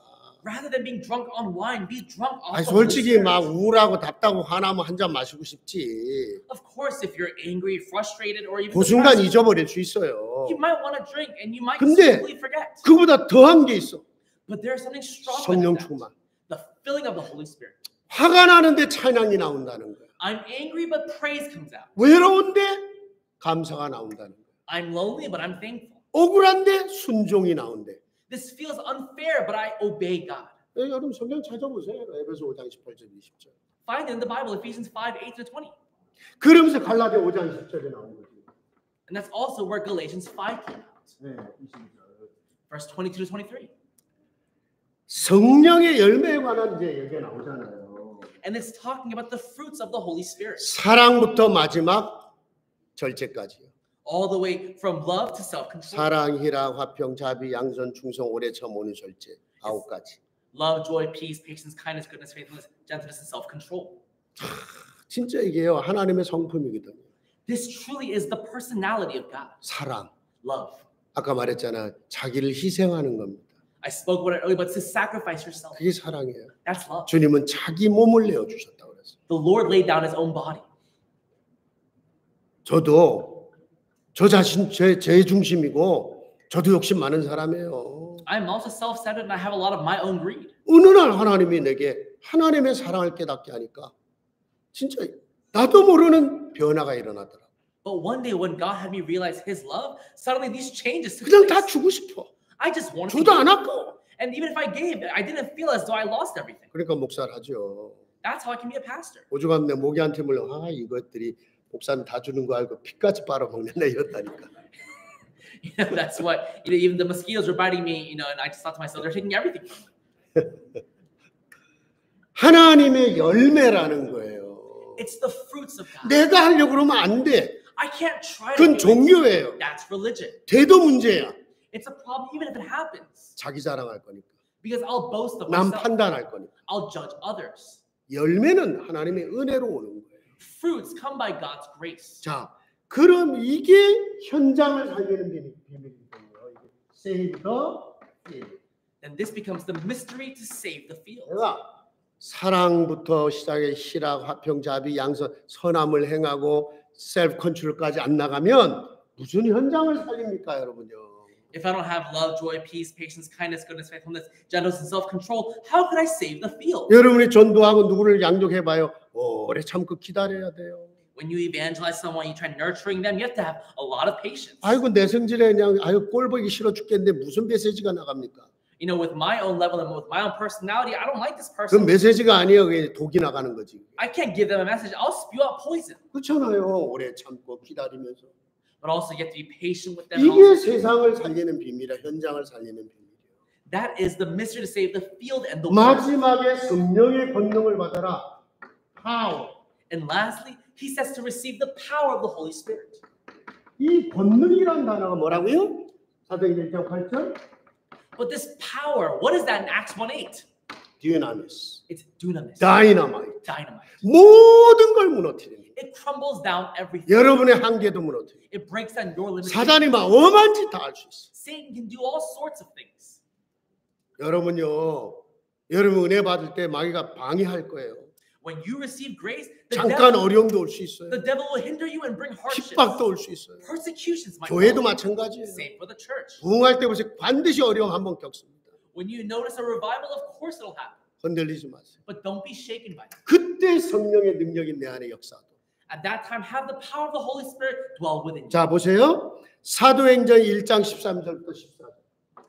Rather than being drunk on wine, be drunk off 아니, the Holy 솔직히 Spirit. 막 우울하고 답답하고 화나면 한 잔 마시고 싶지. Of course, if you're angry, frustrated, or even 그 순간 depressed, 잊어버릴 수 있어요. you might want to drink and you might 근데 simply forget. 그보다 더한 게 있어. But there's something stronger 성령 than that. 충만. The filling of the Holy Spirit. 화가 나는데 찬양이 나온다는 거야. I'm angry, but praise comes out. 외로운데 감사가 나온다는 거야. I'm lonely, but I'm thankful. 억울한데 순종이 나온대. This feels unfair, but I obey God. 여러분 성경 찾아보세요. 에베소 5장 18절 20절. Find it in the Bible, Ephesians 5, 8 to 20. 그러면서 갈라디아 5장 10절에 나온 거지. And that's also where Galatians 5 came out. 네, 20절. Verse 22 to 23. 성령의 열매에 관한 이제 얘기가 나오잖아요. And it's talking about the fruits of the Holy Spirit. 사랑부터 마지막 절제까지요. All the way from love to self-control. 사랑, 희락, 화평, 자비, 양선, 충성, 오래 참, 온유, 절제. 9가지. Love, joy, peace, patience, kindness, goodness, faithfulness, gentleness, and self-control. 진짜 이게요 하나님의 성품이거든요. This truly is the personality of God. 사랑. Love. 아까 말했잖아. 자기를 희생하는 겁니다. I spoke about it earlier, but to sacrifice yourself. 그게 사랑이에요. That's love. 주님은 자기 몸을 내어 주셨다고 그랬어요. The Lord laid down his own body. 저도 저 자신 제 중심이고 저도 욕심 많은 사람이에요. I'm also self-centered and I have a lot of my own greed. 어느 날 하나님이 내게 하나님의 사랑을 깨닫게 하니까 진짜 나도 모르는 변화가 일어나더라. But one day when God had me realize his love, suddenly these changes took 그냥 다 place. 주고 싶어. I just wanted to 줘도 give. 안 아까워. And even if I gave, I didn't feel as though I lost everything. 그러니까 목사를 하죠. That's how I can be a pastor. 오죽하면 내 목이한테 물려 이것들이 목사는 다 주는 거 알고 피까지 빨아먹는다 이랬다니까. That's what, even the mosquitoes were biting me, and I just thought to myself, they're taking everything from me. 하나님의 열매라는 거예요. It's the fruits of God. 내가 하려고 그러면 안 돼. I can't try to 그건 do it. 종교예요. That's religion. 돼도 문제야. It's a problem even if it happens. 자기 자랑할 거니까. Because I'll boast of 남 myself. 판단할 거니까. I'll judge others. 열매는 하나님의 은혜로 오는 거예요. Fruits come by God's grace. 자, 그럼 이게 현장을 살리는 비밀이거든요. Save the field. And this becomes the mystery to save the field. 내가 사랑부터 시작해 희락, 화평, 자비, 양선, 선함을 행하고 셀프 컨트롤까지 안 나가면 무슨 현장을 살립니까, 여러분요? If I don't have love, joy, peace, patience, kindness, goodness, faithfulness, gentleness, and self-control, how could I save the field? 여러분이 전도하고 누구를 양육해봐요. 오래 참고 기다려야 돼요. When you evangelize someone, you try nurturing them, you have to have a lot of patience. 아이고 내 성질에 그냥 꼴 보기 싫어 죽겠는데 무슨 메시지가 나갑니까? You know, with my own level and with my own personality, I don't like this 그 person. 메시지가 아니에요. 그게 독이 나가는 거지. I can't give them a message. I'll spew out poison. 그렇잖아요. 오래 참고 기다리면서. But also you have to be patient with them. 이게 세상을 살리는 비밀이야. 현장을 살리는 비밀이에요. That is the mystery to save the field and the world. 마지막에 성령의 권능을 받아라. How? And lastly, he says to receive the power of the Holy Spirit. 이 권능이란 단어가 뭐라고요? 사도행전 1장 8절. But this power, what is that in Acts 1:8? dynamis, It's dunamis. dynamite. Dynamite. 모든 걸 무너뜨립니다. It crumbles down everything. 여러분의 한계도 무너뜨립니다. It breaks down your limitations. 사단이 막 엄한 짓 다 할 수 있어요. Satan can do all sorts of things. 여러분요, 여러분 은혜 받을 때 마귀가 방해할 거예요. When you receive grace, the 잠깐 devil, 어려움도 올 수 있어요. the devil will hinder you and bring hardships. 핍박도 올 수 있어요. Persecutions might 교회도 come. 마찬가지예요. Same for the church. 부흥할 때 보세요. 반드시 어려움 한번 겪습니다. When you notice a revival, of course it'll happen. 흔들리지 마세요. But don't be shaken by it. 그때 성령의 능력이 내 안에 역사도. At that time, have the power of the Holy Spirit dwell within you. 자 보세요. 사도행전 1장 13절부터 14절.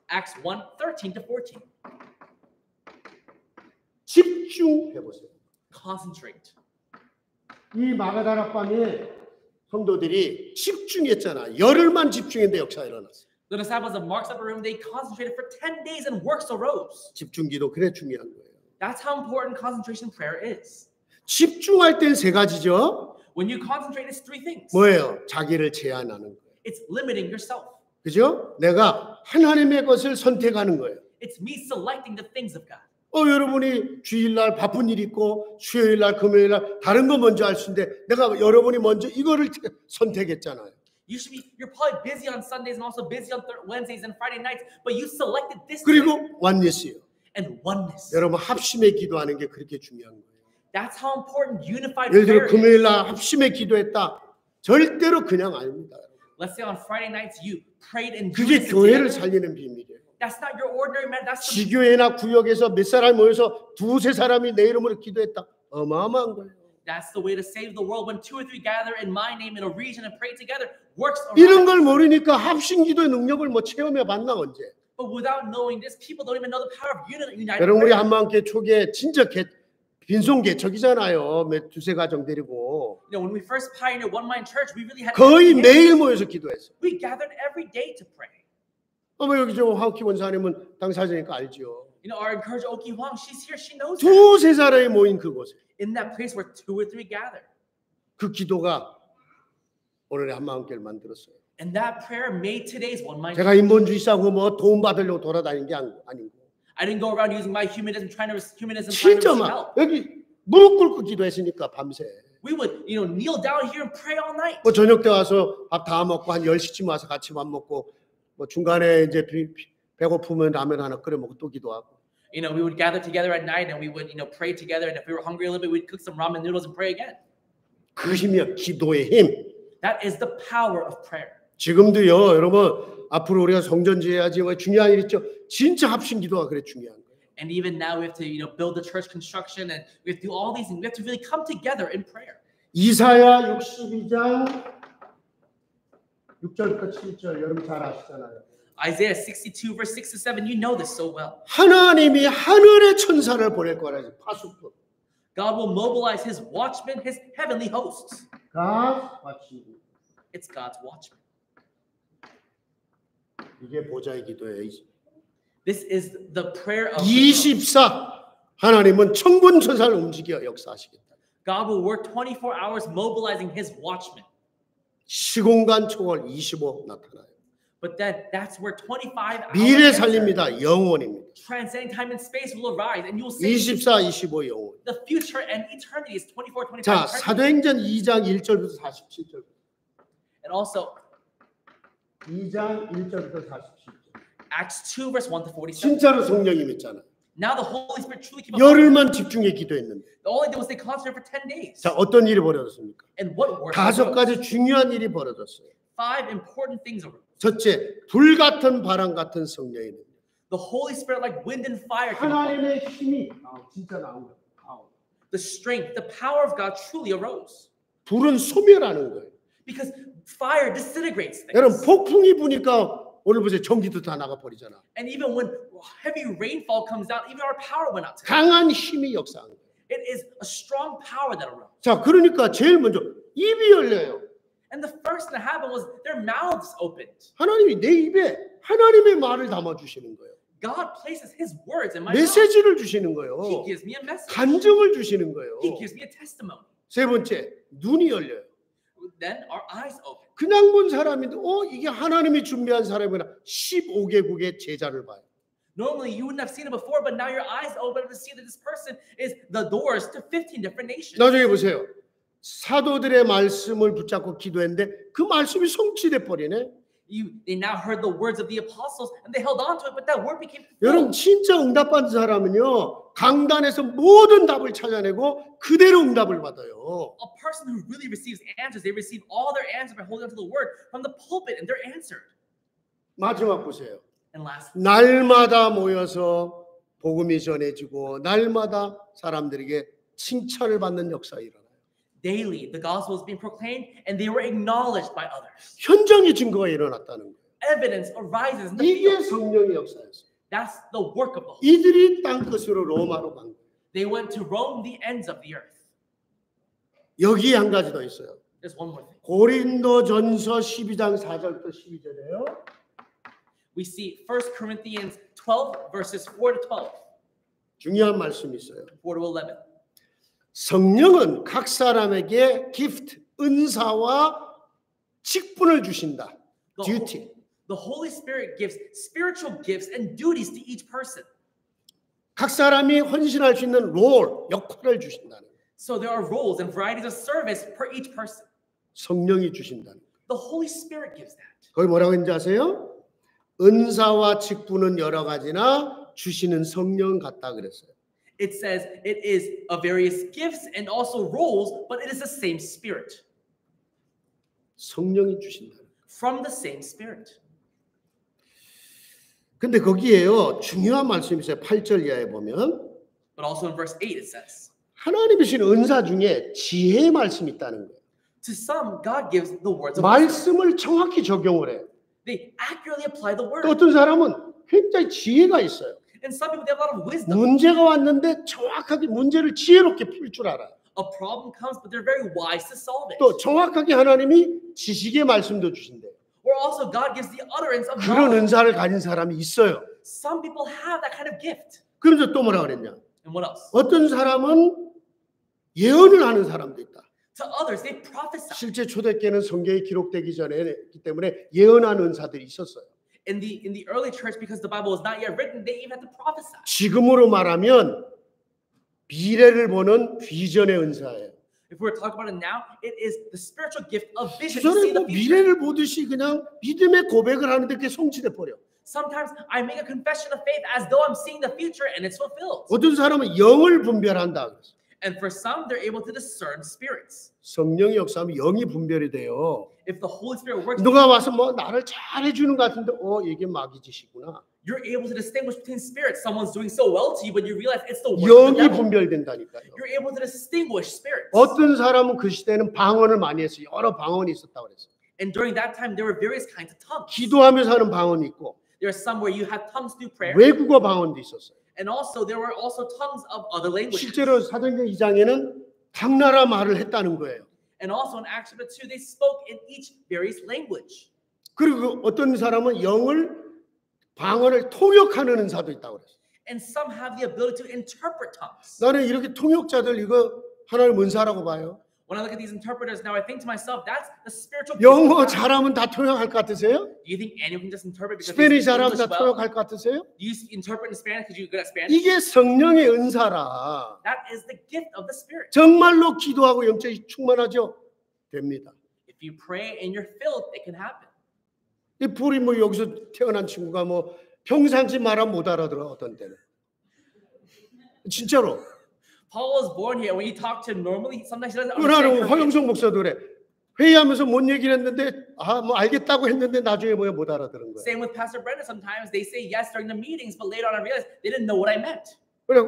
Acts 1:13 to 14. 집중해 보세요. Concentrate. 이 마가다라 밤에 성도들이 집중했잖아. 열흘만 집중했는데 역사가 일어났어. The disciples of Mark's upper room, they concentrated for 10 days and works arose. 집중기도 그래 중요한 거예요. That's how important concentration prayer is. 집중할 땐 세 가지죠. When you concentrate, it's three things. 뭐예요? 자기를 제한하는 거예요. It's limiting yourself. 그죠? 내가 하나님의 것을 선택하는 거예요. It's me selecting the things of God. 여러분이 주일날 바쁜 일 있고 수요일날 금요일날 다른 거 먼저 할 수 있는데 내가 여러분이 먼저 이거를 선택했잖아요. You're probably busy on Sundays and also busy on Wednesdays and Friday nights, but you selected this. 그리고 oneness요. And oneness. 여러분 합심의 기도하는 게 그렇게 중요한 거예요. That's how important unified 예를 prayer 들어 금요일날 합심의 기도했다. 절대로 그냥 아닙니다. Let's say on Friday nights you prayed in 그게 unison 교회를 together. 살리는 비밀이에요. That's not your ordinary man. That's the 지교회나 구역에서 몇 사람이 모여서 두세 사람이 내 이름으로 기도했다. 어마어마한 거예요. That's the way to save the world. When 2 or 3 gather in my name in a region and pray together, works 이런 around. 걸 모르니까 합심 기도의 능력을 뭐 체험해 봤나 언제? But without knowing this, people don't even know the power of united 여러분 우리 prayer. 한마음교회 초기에 진짜 빈손개척이잖아요. 두세 가정 데리고 You know, when we first pioneered One Mind Church, we really had 거의 매일 모여서 기도했어요. we gathered every day to pray. 여기 저 하우키 원사님은 당사자니까 알죠. You know, our encourager Oki Hwang, she's here. She knows that. 두세 사람이 모인 그곳에 In that place where 2 or 3 gather. 그 기도가 오늘의 한마음교회를 만들었어요. And that prayer made today's One Mind. 제가 인본주의사고 뭐 도움 받으려고 돌아다니는 게 아니고 I didn't go around using my humanism trying to receive 진짜 막 help. 여기 무릎 꿇고 기도했으니까 밤새. We would, kneel down here and pray all night. 뭐 저녁 때 와서 밥 다 먹고 한 10시쯤 와서 같이 밥 먹고 뭐 중간에 이제 배고프면 라면 하나 끓여 먹고 또 기도하고. We would gather together at night and we would, pray together. And if we were hungry a little bit, we'd cook some ramen noodles and pray again. 그 힘이야, 기도의 힘. That is the power of prayer. 지금도요, 여러분 앞으로 우리가 성전지해야지 뭐 중요한 일 있죠. 진짜 합심 기도가 그래 중요한 거예요. And even now we have to, build the church construction and we have to do all these things. We have to really come together in prayer. 이사야 62장 6절부터 7절 여러분 잘 아시잖아요. Isaiah 62 verse 6 to 7, you know this so well. 하나님이 하늘의 천사를 보낼 거라지 파수꾼. God will mobilize his watchmen, his heavenly hosts. God watching. It's God's watchmen. 이게 보좌의 기도예요. This is the prayer of 24 하나님은 천군 천사를 움직여 역사하시겠다. God will work 24 hours mobilizing his watchmen. 시공간 초월 25 나타나요. But that's where 25 hours 미래 살립니다. 영원입니다. transcending time and space will arise and you will see 24, 25 영원. the future and eternity is 24, 25. 자, eternity. 사도행전 2장 1절부터 47절. And also 2장 1절부터 47절. Acts 2 verse 1 to 47. 진짜로 성령이 임했잖아요. Now the Holy Spirit truly came upon them. 열흘만 집중해 기도했는데. All they did was they concentrated for 10 days. 자, 어떤 일이 벌어졌습니까? And what were 5가지 중요한 일이 벌어졌어요. 5 important things arose. 첫째, 불 같은 바람 같은 성령이 됩니다. The Holy Spirit like wind and fire came upon them. 하나님의 힘이 진짜 나온 거예요. The strength, the power of God truly arose. 불은 소멸하는 거예요. Because fire disintegrates things. 여러분 폭풍이 부니까 오늘 보세요. 전기도 다 나가 버리잖아. And even when heavy rainfall comes down, even our power went out. Today. 강한 힘이 역사한 거예요. It is a strong power that arose. 자, 그러니까 제일 먼저 입이 열려요. And the first thing that happened was their mouths opened. 하나님이 내 입에 하나님의 말을 담아 주시는 거예요. God places his words in my mouth. 메시지를 주시는 거예요. He gives me a message. 간증을 주시는 거예요. He gives me a testimony. 세 번째, 눈이 열려요. Then our eyes open. 그냥 본 사람인데 이게 하나님이 준비한 사람이구나. 15개국의 제자를 봐요. Normally you wouldn't have seen it before, but now your eyes open to see that this person is the doors to 15 different nations. 나중에 보세요. 사도들의 말씀을 붙잡고 기도했는데 그 말씀이 성취돼 버리네. They now heard the words of the apostles and they held on to it, but that word became 여러분 fulfilled. 진짜 응답받은 사람은요. 강단에서 모든 답을 찾아내고 그대로 응답을 받아요. A person who really receives answers, they receive all their answers by holding on to the word from the pulpit and they're answered. 마지막 보세요. And last, 날마다 모여서 복음이 전해지고 날마다 사람들에게 칭찬을 받는 역사가 일어나요. daily the gospel is being proclaimed and they were acknowledged by others. 현장의 증거가 일어났다는 거예요. Evidence arises in the 이게 field. 성령의 역사였어요. That's the work of the Holy Spirit. 이들이 땅끝으로 로마로 간 거예요. They went to Rome, the ends of the earth. 여기에 한 가지 더 있어요. There's one more thing. 고린도전서 12장 4절부터 12절이에요. We see 1 Corinthians 12 verses 4 to 12. 중요한 말씀이 있어요. 4-11. 성령은 각 사람에게 기프트, 은사와 직분을 주신다. 듀티. The Holy Spirit gives spiritual gifts and duties to each person. 각 사람이 헌신할 수 있는 롤, 역할을 주신다는 거예요. So there are roles and varieties of service per each person. 성령이 주신다는 거예요. The Holy Spirit gives that. 거기 뭐라고 했는지 아세요? 은사와 직분은 여러 가지나 주시는 성령 같다 그랬어요. It says it is of various gifts and also roles, but it is the same Spirit. 성령이 주신다. From the same Spirit. 근데 거기에요 중요한 말씀이 있어요. 8절 이하에 보면 But also in verse 8 it says, 하나님이 주신 은사 중에 지혜의 말씀이 있다는 거예요. to some God gives the words of wisdom. 말씀을 정확히 적용을 해요. They accurately apply the 또 word. 어떤 사람은 굉장히 지혜가 있어요. And some people they have a lot of wisdom. 문제가 왔는데 정확하게 문제를 지혜롭게 풀 줄 알아요. A problem comes, but they're very wise to solve it. 또 정확하게 하나님이 지식의 말씀도 주신대요. Or also God gives the utterance of 그런 knowledge. 은사를 가진 사람이 있어요. Some people have that kind of gift. 그래서 또 뭐라 그랬냐? And what else? 어떤 사람은 예언을 하는 사람도 있다. To others, they prophesy. 실제 초대교회는 성경이 기록되기 전에기 때문에 예언하는 은사들이 있었어요. In the early church, because the Bible was not yet written, they even had to prophesy. 지금으로 말하면 미래를 보는 비전의 은사예요. If we're talking about it now, it is the spiritual gift of vision to see 저는 the 뭐 future. 미래를 보듯이 그냥 믿음의 고백을 하는데 그게 성취돼 버려. Sometimes I make a confession of faith as though I'm seeing the future and it's fulfilled. 어떤 사람은 영을 분별한다. And for some, they're able to discern spirits. 성령이 역사하면 영이 분별이 돼요. If the Holy Spirit works, 누가 와서 뭐 나를 잘해주는 것 같은데 이게 마귀 짓이구나. you're able to distinguish between spirits. Someone's doing so well to you, but you realize it's the work of the 영이 devil. 분별된다니까요. You're able to distinguish spirits. 어떤 사람은 그 시대에는 방언을 많이 했어요. 여러 방언이 있었다고 그랬어요. And during that time, there were various kinds of tongues. 기도하면서 하는 방언이 있고 There are some where you have tongues through prayer, 외국어 방언도 있었어요. and also there were also tongues of other languages. 실제로 사도행전 2장에는 각 나라 말을 했다는 거예요. And also in Acts chapter 2, they spoke in each various language. 그리고 어떤 사람은 방언을 통역하는 은사도 있다고 그랬어요. And some have the ability to interpret tongues. 나는 이렇게 통역자들 이거 하나님 은사라고 봐요. When I look at these interpreters now, I think to myself, that's the spiritual gift 영어 of God. 잘하면 다 통역할 것 같으세요? Do you think anyone can just interpret because 스페인어 they speak 잘하면 English 다 well? 통역할 것 같으세요? Do you interpret in Spanish because you're good at Spanish? 이게 성령의 은사라. That is the gift of the Spirit. 정말로 기도하고 영적이 충만하죠? 됩니다. If you pray and you're filled, it can happen. 이 불이 뭐 여기서 태어난 친구가 뭐 평상시 말하면 못 알아들어 어떤 때는. 진짜로. Paul was born here. When you talk to him normally, sometimes he doesn't 그러나 understand. 허영성 목사도 그래. 회의하면서 뭔 얘기를 했는데 뭐 알겠다고 했는데 나중에 뭐야 못 알아들은 거야. Same with Pastor Brendan. Sometimes they say yes during the meetings, but later on I realize they didn't know what I meant. 그래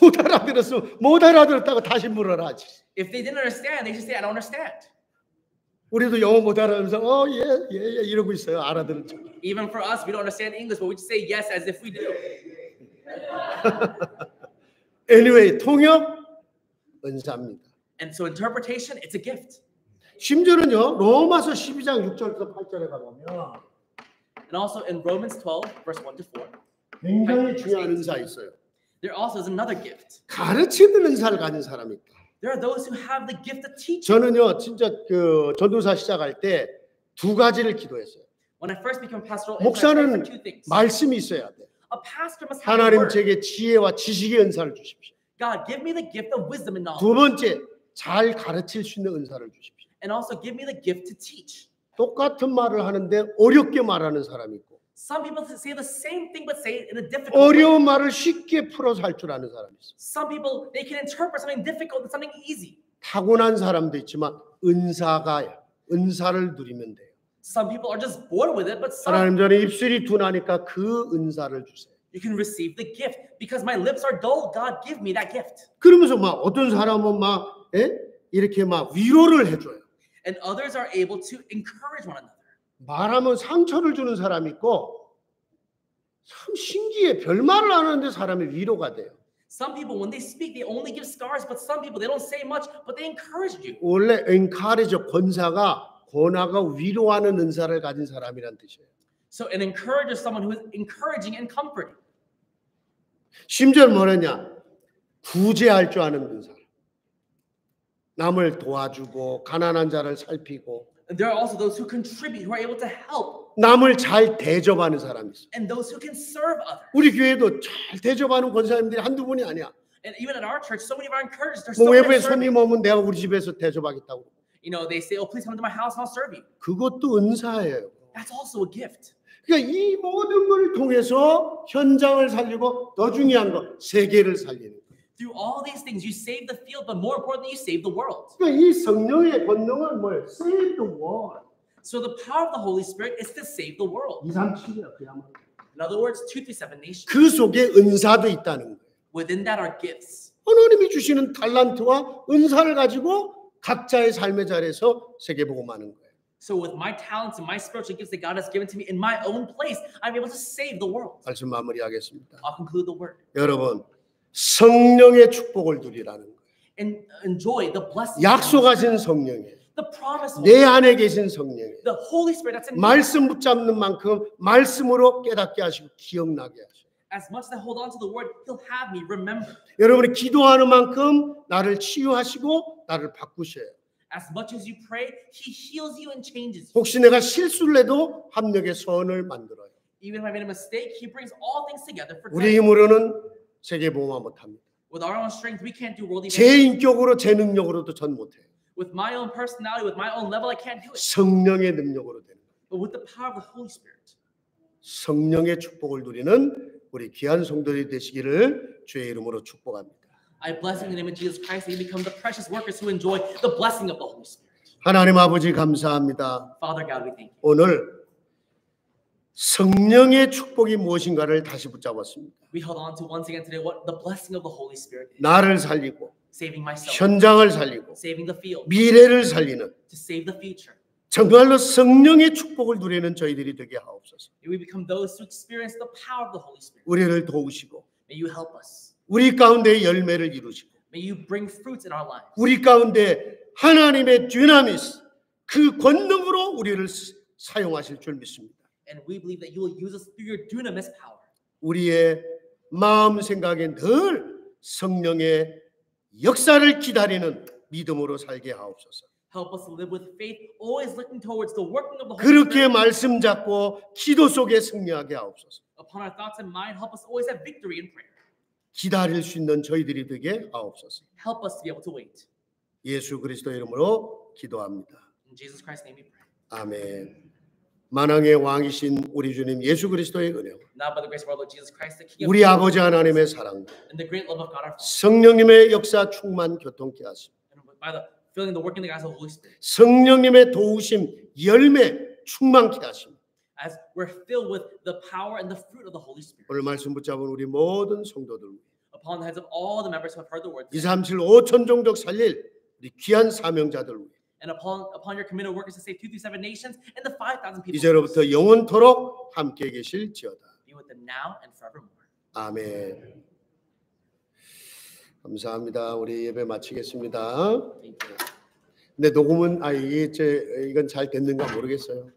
못 알아들었어. 못 알아들었다고 다시 물어라. If they didn't understand, they should say, I don't understand. 우리도 영어 못 알아면서 예 이러고 있어요. 알아들은 척. Even for us, we don't understand English, but we just say yes as if we do. Anyway, 통역 은사입니다. And so interpretation, it's a gift. 심지어는요. 로마서 12장 6절부터 8절에 가보면 And also in Romans 12, verse 1 to 4, 굉장히 중요한 은사 있어요. there also is another gift. 가르치는 은사를 가진 사람이 있다. There are those who have the gift of teaching. 저는요. 진짜 그 전도사 시작할 때 두 가지를 기도했어요. When I first became a pastoral, I prayed 목사는 for two things. 말씀이 있어야 돼. A pastor must have a 하나님 word. 제게 지혜와 지식의 은사를 주십시오. God, give me the gift of wisdom and 두 knowledge. 번째, 잘 가르칠 수 있는 은사를 주십시오. And also give me the gift to teach. 똑같은 말을 하는데 어렵게 말하는 사람이 있고 Some people say the same thing but say it in a difficult way. 어려운 말을 쉽게 풀어서 할 줄 아는 사람이 있어. Some people, they can interpret something difficult and something easy. 타고난 사람도 있지만 은사를 누리면 돼요. Some people are just born with it, but some 하나님 저는 입술이 둔하니까 그 은사를 주세요. you can receive the gift. Because my lips are dull, God give me that gift. 그러면서 막 어떤 사람은 막 이렇게 막 위로를 해줘요. And others are able to encourage one another. 말하면 상처를 주는 사람이 있고 참 신기해. 별말을 안 하는데 사람이 위로가 돼요. Some people, when they speak, they only give scars, but some people, they don't say much, but they encourage you. 원래 encourage 권하고 위로하는 은사를 가진 사람이란 뜻이에요. So an encourager is someone who is encouraging and comforting. 심지어 뭐랬냐? 구제할 줄 아는 사람. 남을 도와주고 가난한 자를 살피고 And there are also those who contribute, who are able to help, 남을 잘 대접하는 사람이 있어. and those who can serve others. 우리 교회도 잘 대접하는 권사님들이 한두 분이 아니야. And even at our church, so many of our encouragers, they're 뭐 so 외부에 good at serving. 손님 오면 내가 우리 집에서 대접하겠다고. You know, they say, "Oh, please come to my house, and I'll serve you." 그것도 은사예요. That's also a gift. 그러니까 이 모든 걸 통해서 현장을 살리고 더 중요한 거 세계를 살리는 거예요. Through all these things, you save the field, but more importantly, you save the world. 그러니까 이 성령의 권능은 뭐예요? Save the world. So the power of the Holy Spirit is to save the world. 2, 3, 7이야 그야말로. In other words, 2 through 7 nations. 그 속에 은사도 있다는 거예요. Within that are gifts. 하나님이 주시는 달란트와 은사를 가지고 각자의 삶의 자리에서 세계복음하는 거예요. So with my talents and my spiritual gifts that God has given to me in my own place, I'm able to save the world. 말씀 마무리하겠습니다. I'll conclude the word. 여러분 성령의 축복을 누리라는 거예요. And enjoy the blessing. 약속하신 성령이에요. The promise. 내 안에 계신 성령이에요. The Holy Spirit that's in me. 말씀 붙잡는 만큼 말씀으로 깨닫게 하시고 기억나게 하시고 As much as I hold on to the word, He'll have me remember. 여러분이 기도하는 만큼 나를 치유하시고 나를 바꾸셔요. As much as you pray, He heals you and changes you. 혹시 내가 실수를 해도 합력의 선을 만들어요. Even if I made a mistake, He brings all things together for 우리 good. 힘으로는 세계복음화 못합니다. With our own strength, we can't do world 제 evangelism. 인격으로 제 능력으로도 전 못해요. With my own personality, with my own level, I can't do it. 성령의 능력으로 되는 거예요. But with the power of the Holy Spirit, 성령의 축복을 누리는 우리 귀한 성도들이 되시기를 주의 이름으로 축복합니다. I bless in the name of Jesus Christ that you become the precious workers who enjoy the blessing of the Holy Spirit. 하나님 아버지 감사합니다. Father God, we thank you. 오늘 성령의 축복이 무엇인가를 다시 붙잡았습니다. We hold on to once again today what the blessing of the Holy Spirit is. 나를 살리고 Saving myself, 현장을 살리고 saving the field, 미래를 살리는 to save the future. 정말로 성령의 축복을 누리는 저희들이 되게 하옵소서. May we become those who experience the power of the Holy Spirit. 우리를 도우시고 May you help us. 우리 가운데 열매를 이루시고 May you bring fruits in our lives. 우리 가운데 하나님의 dynamis 그 권능으로 우리를 사용하실 줄 믿습니다. And we believe that you will use us through your dunamis power. 우리의 마음 생각에 늘 성령의 역사를 기다리는 믿음으로 살게 하옵소서. Help us to live with faith, always looking towards the working of the Holy 그렇게 Spirit. 말씀 잡고 기도 속에 승리하게 하옵소서. Upon our thoughts and mind, help us always have victory in prayer. 기다릴 수 있는 저희들이 되게 하옵소서. Help us to be able to wait. 예수 그리스도 이름으로 기도합니다. In Jesus Christ's name we pray. 아멘. 만왕의 왕이신 우리 주님 예수 그리스도의 은혜와 Now by the grace of our Lord Jesus Christ, the King of 우리 아버지 하나님의 사랑과 and the great love of God our Father, 성령님의 역사 충만 교통케 하심 and by the filling the working of the guys of the Holy Spirit, 성령님의 도우심 열매 충만케 하심 as we're filled with the power and the fruit of the Holy Spirit, 오늘 말씀 붙잡은 우리 모든 성도들 upon the heads of all the members who have heard the word, 2, 3, 7, 5천 종족 살릴 우리 귀한 사명자들 위해 and upon your committed workers to save 2 through 7 nations and the 5,000 people. 이제로부터 영원토록 함께 계실지어다. Be with them now and forevermore. 아멘. 감사합니다. 우리 예배 마치겠습니다. Thank you. 근데 녹음은 이건 잘 됐는가 모르겠어요.